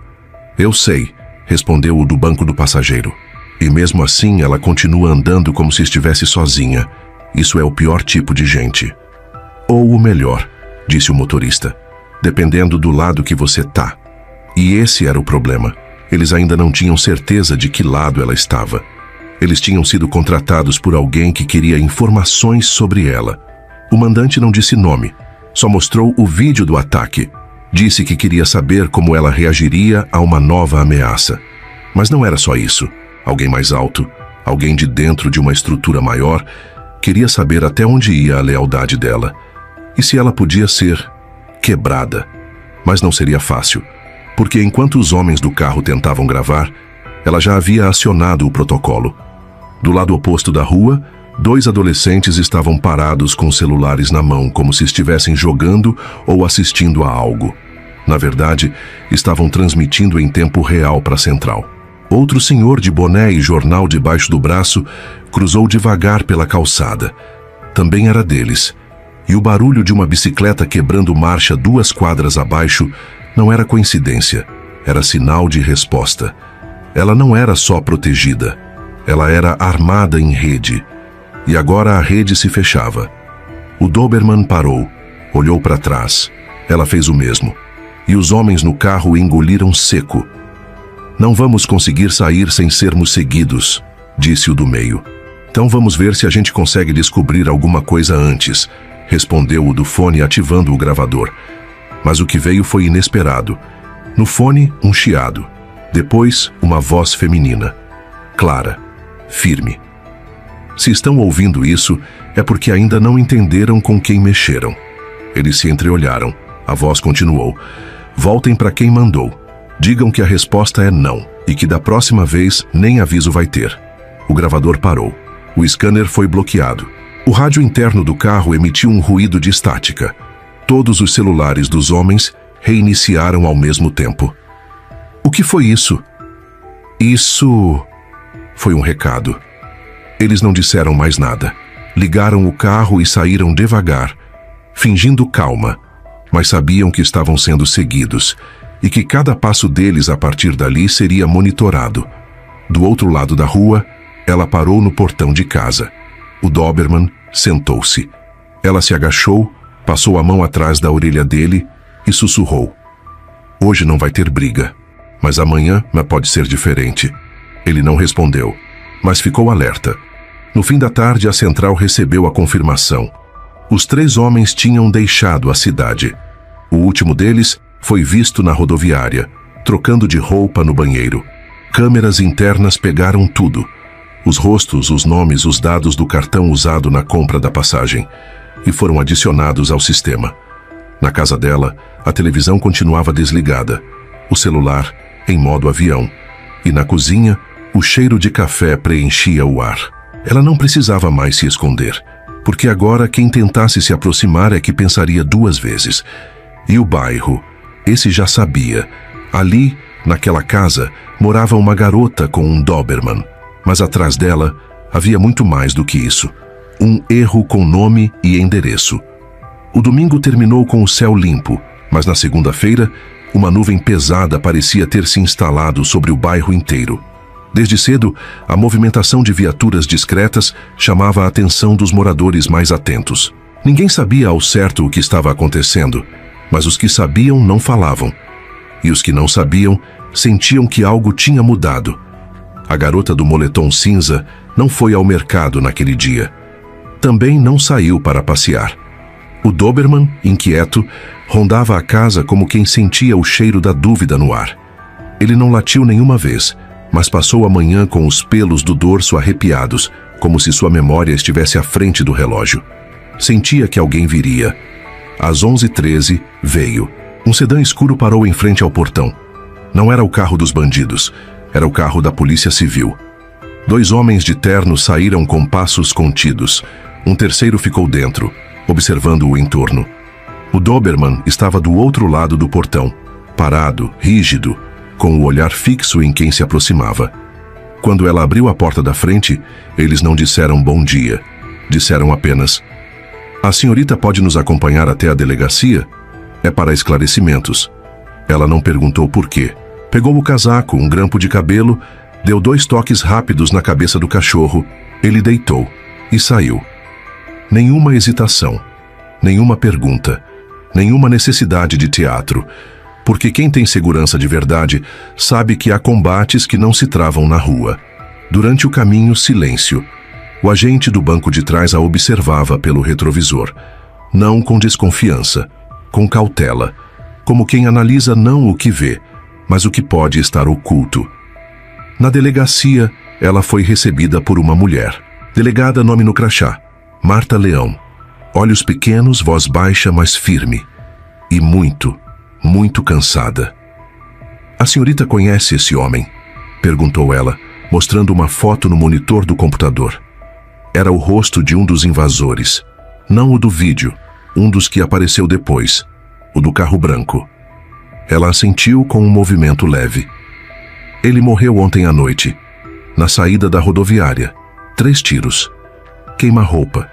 Eu sei, respondeu o do banco do passageiro. E mesmo assim ela continua andando como se estivesse sozinha. Isso é o pior tipo de gente. Ou o melhor, disse o motorista, dependendo do lado que você tá. E esse era o problema. Eles ainda não tinham certeza de que lado ela estava. Eles tinham sido contratados por alguém que queria informações sobre ela. O mandante não disse nome, só mostrou o vídeo do ataque. Disse que queria saber como ela reagiria a uma nova ameaça. Mas não era só isso. Alguém mais alto, alguém de dentro de uma estrutura maior, queria saber até onde ia a lealdade dela. E se ela podia ser quebrada. Mas não seria fácil, porque enquanto os homens do carro tentavam gravar, ela já havia acionado o protocolo. Do lado oposto da rua, 2 adolescentes estavam parados com celulares na mão, como se estivessem jogando ou assistindo a algo. Na verdade, estavam transmitindo em tempo real para a central. Outro senhor de boné e jornal debaixo do braço cruzou devagar pela calçada. Também era deles. E o barulho de uma bicicleta quebrando marcha 2 quadras abaixo não era coincidência, era sinal de resposta. Ela não era só protegida, ela era armada em rede. E agora a rede se fechava. O Doberman parou, olhou para trás. Ela fez o mesmo. E os homens no carro engoliram seco. Não vamos conseguir sair sem sermos seguidos, disse o do meio. Então vamos ver se a gente consegue descobrir alguma coisa antes, respondeu o do fone ativando o gravador. Mas o que veio foi inesperado. No fone, um chiado. Depois, uma voz feminina. Clara, firme. Se estão ouvindo isso, é porque ainda não entenderam com quem mexeram. Eles se entreolharam. A voz continuou. Voltem para quem mandou. Digam que a resposta é não, e que da próxima vez nem aviso vai ter. O gravador parou. O scanner foi bloqueado. O rádio interno do carro emitiu um ruído de estática. Todos os celulares dos homens reiniciaram ao mesmo tempo. O que foi isso? Isso... foi um recado. Eles não disseram mais nada. Ligaram o carro e saíram devagar, fingindo calma, mas sabiam que estavam sendo seguidos e que cada passo deles a partir dali seria monitorado. Do outro lado da rua, ela parou no portão de casa. O Doberman sentou-se. Ela se agachou, passou a mão atrás da orelha dele e sussurrou. Hoje não vai ter briga, mas amanhã pode ser diferente. Ele não respondeu, mas ficou alerta. No fim da tarde, a central recebeu a confirmação. Os 3 homens tinham deixado a cidade. O último deles foi visto na rodoviária, trocando de roupa no banheiro. Câmeras internas pegaram tudo. Os rostos, os nomes, os dados do cartão usado na compra da passagem. E foram adicionados ao sistema. Na casa dela, a televisão continuava desligada. O celular em modo avião. E na cozinha, o cheiro de café preenchia o ar. Ela não precisava mais se esconder, porque agora quem tentasse se aproximar é que pensaria 2 vezes. E o bairro, esse já sabia. Ali, naquela casa, morava uma garota com um Doberman. Mas atrás dela, havia muito mais do que isso. Um erro com nome e endereço. O domingo terminou com o céu limpo, mas na segunda-feira, uma nuvem pesada parecia ter se instalado sobre o bairro inteiro. Desde cedo, a movimentação de viaturas discretas chamava a atenção dos moradores mais atentos. Ninguém sabia ao certo o que estava acontecendo, mas os que sabiam não falavam. E os que não sabiam sentiam que algo tinha mudado. A garota do moletom cinza não foi ao mercado naquele dia. Também não saiu para passear. O Doberman, inquieto, rondava a casa como quem sentia o cheiro da dúvida no ar. Ele não latiu nenhuma vez, mas passou a manhã com os pelos do dorso arrepiados, como se sua memória estivesse à frente do relógio. Sentia que alguém viria. Às 11h13, veio. Um sedã escuro parou em frente ao portão. Não era o carro dos bandidos, era o carro da Polícia Civil. 2 homens de terno saíram com passos contidos. Um terceiro ficou dentro, observando o entorno. O Doberman estava do outro lado do portão, parado, rígido, com o olhar fixo em quem se aproximava. Quando ela abriu a porta da frente, eles não disseram bom dia. Disseram apenas: "A senhorita pode nos acompanhar até a delegacia? É para esclarecimentos." Ela não perguntou por quê. Pegou o casaco, um grampo de cabelo, deu 2 toques rápidos na cabeça do cachorro, ele deitou e saiu. Nenhuma hesitação, nenhuma pergunta, nenhuma necessidade de teatro, porque quem tem segurança de verdade sabe que há combates que não se travam na rua. Durante o caminho, silêncio. O agente do banco de trás a observava pelo retrovisor, não com desconfiança, com cautela, como quem analisa não o que vê, mas o que pode estar oculto. Na delegacia, ela foi recebida por uma mulher. Delegada, nome no crachá: Marta Leão. Olhos pequenos, voz baixa, mas firme. E muito, muito cansada. "A senhorita conhece esse homem?" perguntou ela, mostrando uma foto no monitor do computador. Era o rosto de um dos invasores. Não o do vídeo, um dos que apareceu depois, o do carro branco. Ela assentiu com um movimento leve. "Ele morreu ontem à noite, na saída da rodoviária. 3 tiros. Queima-roupa.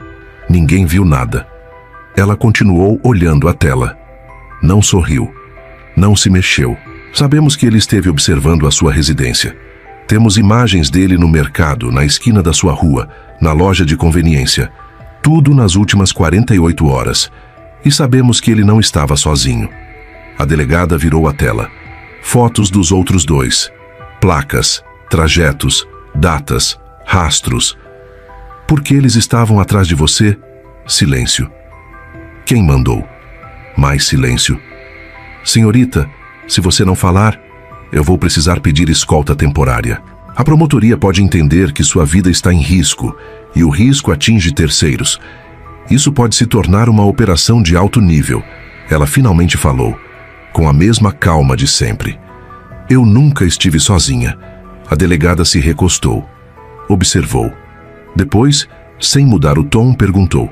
Ninguém viu nada." Ela continuou olhando a tela. Não sorriu. Não se mexeu. "Sabemos que ele esteve observando a sua residência. Temos imagens dele no mercado, na esquina da sua rua, na loja de conveniência. Tudo nas últimas 48 horas. E sabemos que ele não estava sozinho." A delegada virou a tela. Fotos dos outros 2. Placas, trajetos, datas, rastros. "Por que eles estavam atrás de você?" Silêncio. "Quem mandou?" Mais silêncio. "Senhorita, se você não falar, eu vou precisar pedir escolta temporária. A promotoria pode entender que sua vida está em risco, e o risco atinge terceiros. Isso pode se tornar uma operação de alto nível." Ela finalmente falou, com a mesma calma de sempre. "Eu nunca estive sozinha." A delegada se recostou. Observou. Depois, sem mudar o tom, perguntou: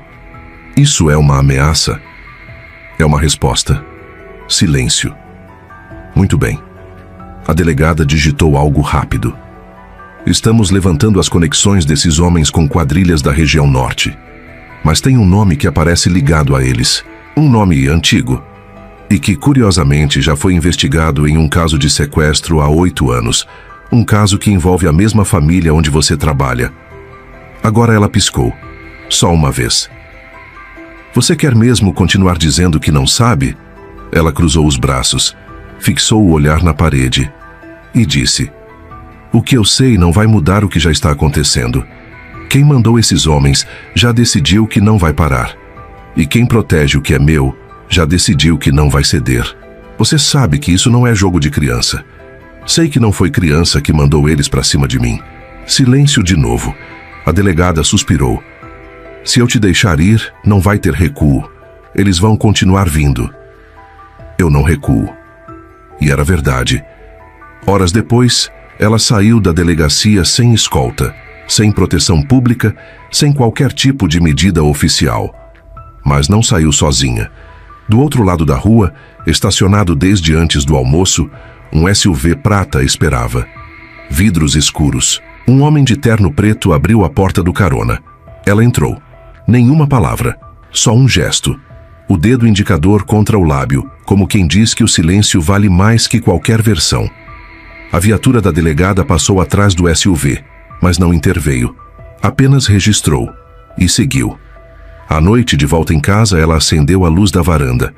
"Isso é uma ameaça?" É uma resposta. Silêncio. "Muito bem." A delegada digitou algo rápido. "Estamos levantando as conexões desses homens com quadrilhas da região norte. Mas tem um nome que aparece ligado a eles. Um nome antigo. E que, curiosamente, já foi investigado em um caso de sequestro há 8 anos. Um caso que envolve a mesma família onde você trabalha." Agora ela piscou. Só uma vez. "Você quer mesmo continuar dizendo que não sabe?" Ela cruzou os braços, fixou o olhar na parede e disse: "O que eu sei não vai mudar o que já está acontecendo. Quem mandou esses homens já decidiu que não vai parar. E quem protege o que é meu já decidiu que não vai ceder. Você sabe que isso não é jogo de criança. Sei que não foi criança que mandou eles para cima de mim." Silêncio de novo. A delegada suspirou. "Se eu te deixar ir, não vai ter recuo. Eles vão continuar vindo." Eu não recuo. E era verdade. Horas depois, ela saiu da delegacia sem escolta, sem proteção pública, sem qualquer tipo de medida oficial. Mas não saiu sozinha. Do outro lado da rua, estacionado desde antes do almoço, um SUV prata esperava. Vidros escuros. Um homem de terno preto abriu a porta do carona. Ela entrou. Nenhuma palavra, só um gesto. O dedo indicador contra o lábio, como quem diz que o silêncio vale mais que qualquer versão. A viatura da delegada passou atrás do SUV, mas não interveio. Apenas registrou e seguiu. À noite, de volta em casa, ela acendeu a luz da varanda.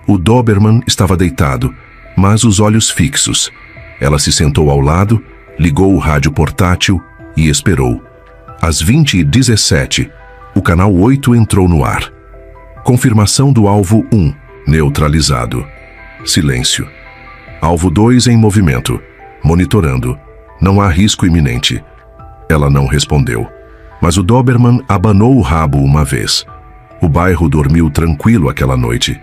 O Doberman estava deitado, mas os olhos fixos. Ela se sentou ao lado, ligou o rádio portátil e esperou. Às 20h17, o canal 8 entrou no ar. Confirmação do alvo 1, neutralizado. Silêncio. Alvo 2 em movimento, monitorando. Não há risco iminente. Ela não respondeu. Mas o Doberman abanou o rabo uma vez. O bairro dormiu tranquilo aquela noite.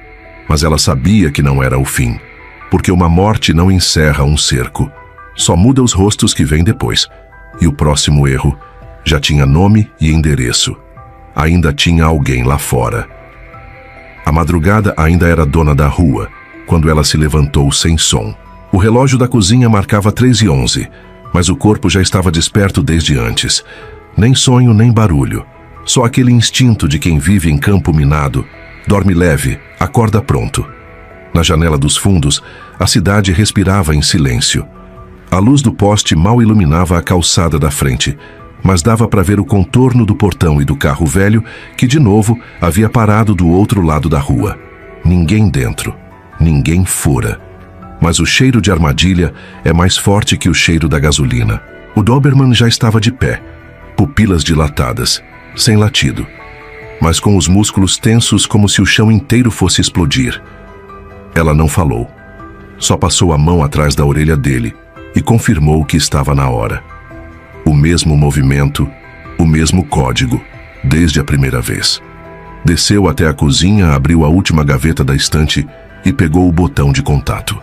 Mas ela sabia que não era o fim. Porque uma morte não encerra um cerco. Só muda os rostos que vêm depois. E o próximo erro já tinha nome e endereço. Ainda tinha alguém lá fora. A madrugada ainda era dona da rua, quando ela se levantou sem som. O relógio da cozinha marcava 3h11, mas o corpo já estava desperto desde antes. Nem sonho, nem barulho. Só aquele instinto de quem vive em campo minado. Dorme leve, acorda pronto. Na janela dos fundos, a cidade respirava em silêncio. A luz do poste mal iluminava a calçada da frente, mas dava para ver o contorno do portão e do carro velho que, de novo, havia parado do outro lado da rua. Ninguém dentro, ninguém fora. Mas o cheiro de armadilha é mais forte que o cheiro da gasolina. O Doberman já estava de pé, pupilas dilatadas, sem latido, mas com os músculos tensos como se o chão inteiro fosse explodir. Ela não falou. Só passou a mão atrás da orelha dele e confirmou que estava na hora. O mesmo movimento, o mesmo código, desde a primeira vez. Desceu até a cozinha, abriu a última gaveta da estante e pegou o botão de contato.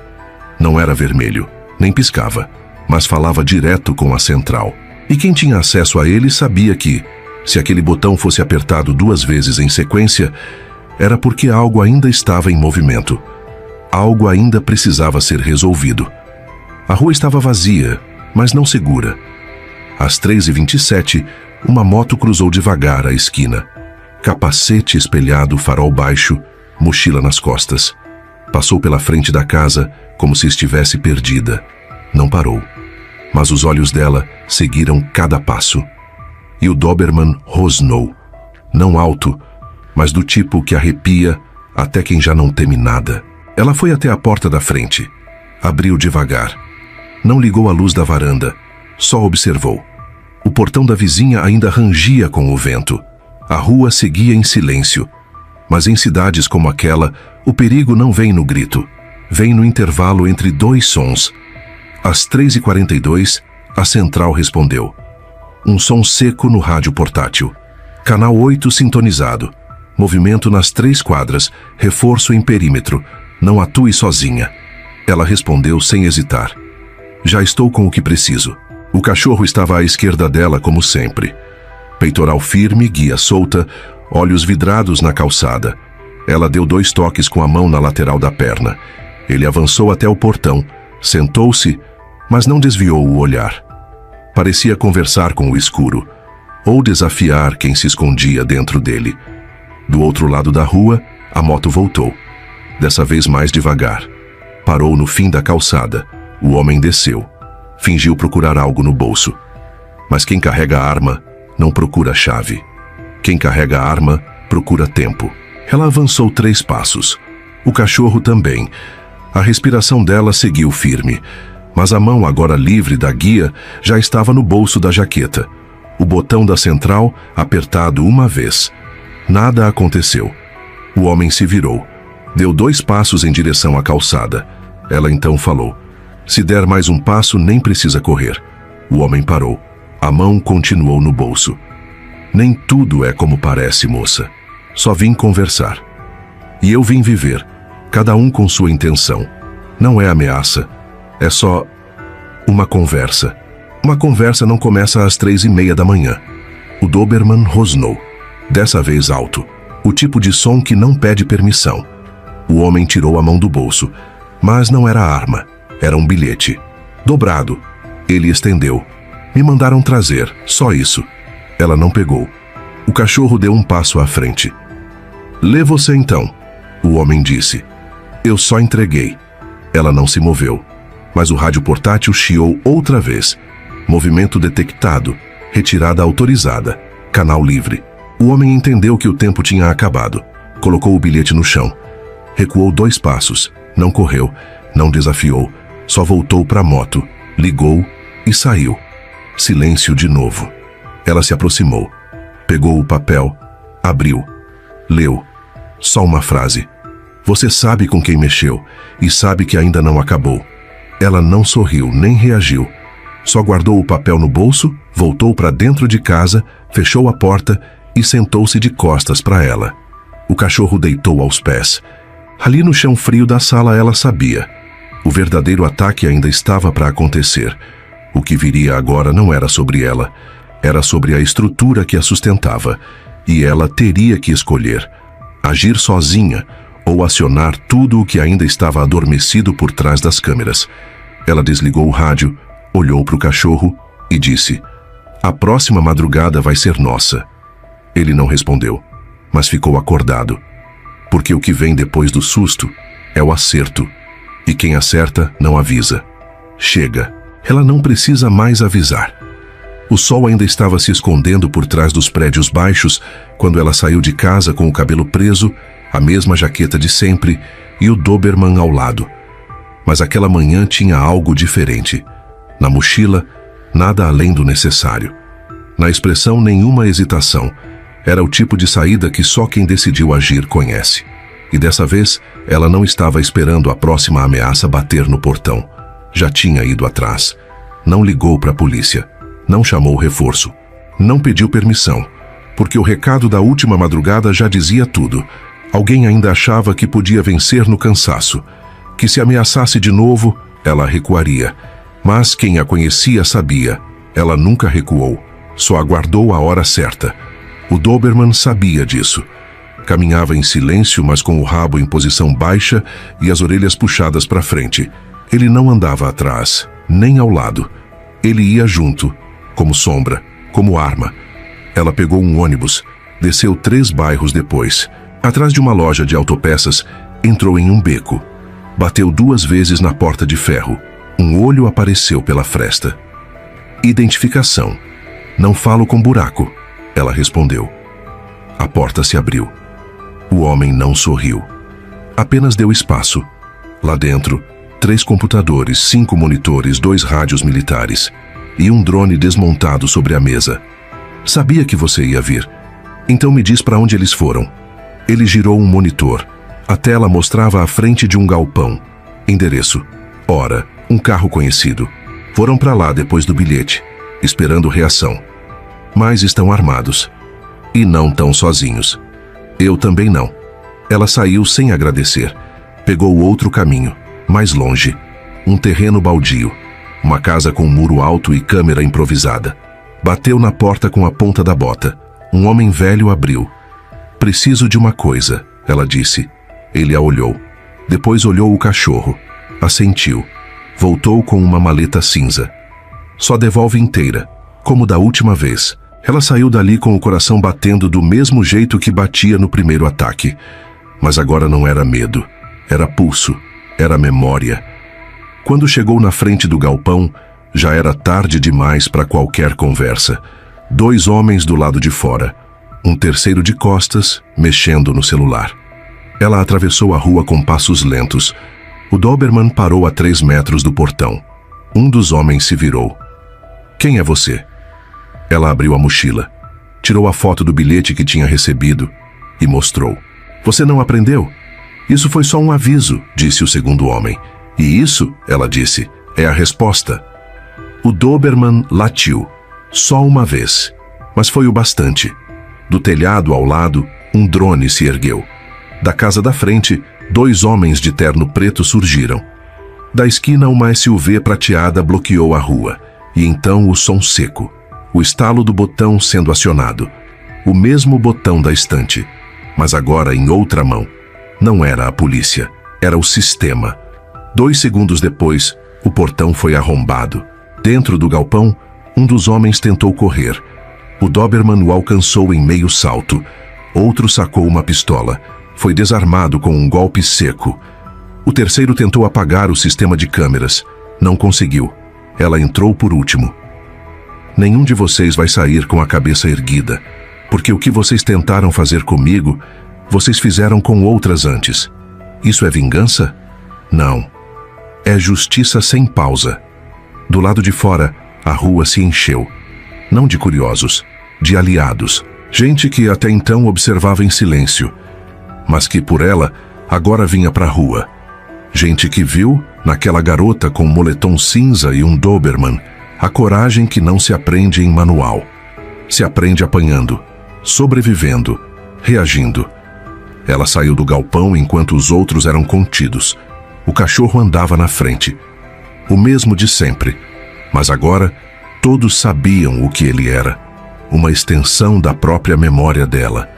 Não era vermelho, nem piscava, mas falava direto com a central. E quem tinha acesso a ele sabia que, se aquele botão fosse apertado 2 vezes em sequência, era porque algo ainda estava em movimento. Algo ainda precisava ser resolvido. A rua estava vazia, mas não segura. Às 3h27, uma moto cruzou devagar a esquina. Capacete espelhado, farol baixo, mochila nas costas. Passou pela frente da casa como se estivesse perdida. Não parou. Mas os olhos dela seguiram cada passo. E o Doberman rosnou. Não alto, mas do tipo que arrepia até quem já não teme nada. Ela foi até a porta da frente. Abriu devagar. Não ligou a luz da varanda. Só observou. O portão da vizinha ainda rangia com o vento. A rua seguia em silêncio. Mas em cidades como aquela, o perigo não vem no grito. Vem no intervalo entre 2 sons. Às 3h42, a central respondeu. Um som seco no rádio portátil. Canal 8 sintonizado. Movimento nas 3 quadras. Reforço em perímetro. Não atue sozinha. Ela respondeu sem hesitar. Já estou com o que preciso. O cachorro estava à esquerda dela, como sempre. Peitoral firme, guia solta, olhos vidrados na calçada. Ela deu 2 toques com a mão na lateral da perna. Ele avançou até o portão, sentou-se, mas não desviou o olhar. Parecia conversar com o escuro, ou desafiar quem se escondia dentro dele. Do outro lado da rua, a moto voltou. Dessa vez mais devagar. Parou no fim da calçada. O homem desceu. Fingiu procurar algo no bolso. Mas quem carrega a arma não procura a chave. Quem carrega a arma procura tempo. Ela avançou 3 passos. O cachorro também. A respiração dela seguiu firme. Mas a mão, agora livre da guia, já estava no bolso da jaqueta. O botão da central apertado uma vez. Nada aconteceu. O homem se virou. Deu 2 passos em direção à calçada. Ela então falou. Se der mais um passo, nem precisa correr. O homem parou. A mão continuou no bolso. Nem tudo é como parece, moça. Só vim conversar. E eu vim viver. Cada um com sua intenção. Não é ameaça. É só uma conversa. Uma conversa não começa às 3h30 da manhã. O Doberman rosnou. Dessa vez alto. O tipo de som que não pede permissão. O homem tirou a mão do bolso, mas não era arma, era um bilhete. Dobrado. Ele estendeu. Me mandaram trazer, só isso. Ela não pegou. O cachorro deu um passo à frente. Lê você então, o homem disse. Eu só entreguei. Ela não se moveu, mas o rádio portátil chiou outra vez. Movimento detectado, retirada autorizada, canal livre. O homem entendeu que o tempo tinha acabado. Colocou o bilhete no chão. Recuou 2 passos, não correu, não desafiou, só voltou para a moto, ligou e saiu. Silêncio de novo. Ela se aproximou, pegou o papel, abriu, leu. Só uma frase. Você sabe com quem mexeu e sabe que ainda não acabou. Ela não sorriu nem reagiu. Só guardou o papel no bolso, voltou para dentro de casa, fechou a porta e sentou-se de costas para ela. O cachorro deitou aos pés. Ali no chão frio da sala ela sabia. O verdadeiro ataque ainda estava para acontecer. O que viria agora não era sobre ela. Era sobre a estrutura que a sustentava. E ela teria que escolher. Agir sozinha ou acionar tudo o que ainda estava adormecido por trás das câmeras. Ela desligou o rádio, olhou para o cachorro e disse: a próxima madrugada vai ser nossa. Ele não respondeu, mas ficou acordado. Porque o que vem depois do susto é o acerto. E quem acerta não avisa. Chega. Ela não precisa mais avisar. O sol ainda estava se escondendo por trás dos prédios baixos quando ela saiu de casa com o cabelo preso, a mesma jaqueta de sempre e o Doberman ao lado. Mas aquela manhã tinha algo diferente. Na mochila, nada além do necessário. Na expressão, nenhuma hesitação. Era o tipo de saída que só quem decidiu agir conhece. E dessa vez, ela não estava esperando a próxima ameaça bater no portão. Já tinha ido atrás. Não ligou para a polícia. Não chamou reforço. Não pediu permissão. Porque o recado da última madrugada já dizia tudo. Alguém ainda achava que podia vencer no cansaço. Que se ameaçasse de novo, ela recuaria. Mas quem a conhecia sabia. Ela nunca recuou. Só aguardou a hora certa. O Doberman sabia disso. Caminhava em silêncio, mas com o rabo em posição baixa e as orelhas puxadas para frente. Ele não andava atrás, nem ao lado. Ele ia junto, como sombra, como arma. Ela pegou um ônibus, desceu 3 bairros depois. Atrás de uma loja de autopeças, entrou em um beco. Bateu 2 vezes na porta de ferro. Um olho apareceu pela fresta. Identificação. Não falo com buraco. Ela respondeu. A porta se abriu. O homem não sorriu. Apenas deu espaço. Lá dentro, 3 computadores, 5 monitores, 2 rádios militares e um drone desmontado sobre a mesa. Sabia que você ia vir. Então me diz para onde eles foram. Ele girou um monitor. A tela mostrava a frente de um galpão. Endereço. Hora. Um carro conhecido. Foram para lá depois do bilhete, esperando reação. Mas estão armados. E não tão sozinhos. Eu também não. Ela saiu sem agradecer. Pegou outro caminho, mais longe. Um terreno baldio. Uma casa com muro alto e câmera improvisada. Bateu na porta com a ponta da bota. Um homem velho abriu. Preciso de uma coisa, ela disse. Ele a olhou. Depois olhou o cachorro. Assentiu. Voltou com uma maleta cinza. Só devolve inteira, como da última vez. Ela saiu dali com o coração batendo do mesmo jeito que batia no primeiro ataque. Mas agora não era medo. Era pulso. Era memória. Quando chegou na frente do galpão, já era tarde demais para qualquer conversa. 2 homens do lado de fora. Um terceiro de costas, mexendo no celular. Ela atravessou a rua com passos lentos. O Doberman parou a 3 metros do portão. Um dos homens se virou. Quem é você? Ela abriu a mochila, tirou a foto do bilhete que tinha recebido e mostrou. Você não aprendeu? Isso foi só um aviso, disse o segundo homem. E isso, ela disse, é a resposta. O Doberman latiu, só uma vez, mas foi o bastante. Do telhado ao lado, um drone se ergueu. Da casa da frente, 2 homens de terno preto surgiram. Da esquina, uma SUV prateada bloqueou a rua. E então o som seco. O estalo do botão sendo acionado. O mesmo botão da estante, mas agora em outra mão. Não era a polícia, era o sistema. 2 segundos depois, o portão foi arrombado. Dentro do galpão, um dos homens tentou correr. O Doberman o alcançou em meio salto. Outro sacou uma pistola. Foi desarmado com um golpe seco. O terceiro tentou apagar o sistema de câmeras. Não conseguiu. Ela entrou por último. Nenhum de vocês vai sair com a cabeça erguida, porque o que vocês tentaram fazer comigo, vocês fizeram com outras antes. Isso é vingança? Não. É justiça sem pausa. Do lado de fora, a rua se encheu. Não de curiosos, de aliados. Gente que até então observava em silêncio, mas que por ela agora vinha para a rua. Gente que viu, naquela garota com um moletom cinza e um Doberman, a coragem que não se aprende em manual. Se aprende apanhando, sobrevivendo, reagindo. Ela saiu do galpão enquanto os outros eram contidos. O cachorro andava na frente. O mesmo de sempre. Mas agora, todos sabiam o que ele era. Uma extensão da própria memória dela.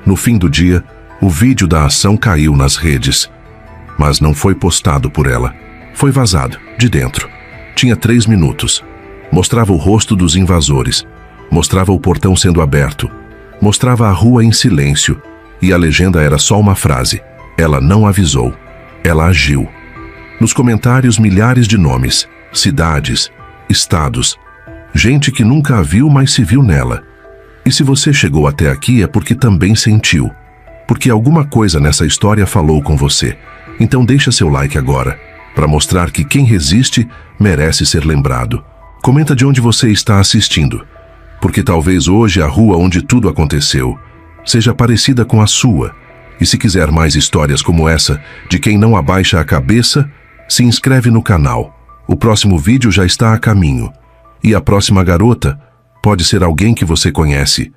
No fim do dia, o vídeo da ação caiu nas redes. Mas não foi postado por ela. Foi vazado, de dentro. Tinha 3 minutos. Mostrava o rosto dos invasores. Mostrava o portão sendo aberto. Mostrava a rua em silêncio. E a legenda era só uma frase. Ela não avisou. Ela agiu. Nos comentários, milhares de nomes, cidades, estados. Gente que nunca a viu, mas se viu nela. E se você chegou até aqui é porque também sentiu. Porque alguma coisa nessa história falou com você. Então deixa seu like agora, para mostrar que quem resiste merece ser lembrado. Comenta de onde você está assistindo, porque talvez hoje a rua onde tudo aconteceu seja parecida com a sua. E se quiser mais histórias como essa, de quem não abaixa a cabeça, se inscreve no canal. O próximo vídeo já está a caminho. E a próxima garota pode ser alguém que você conhece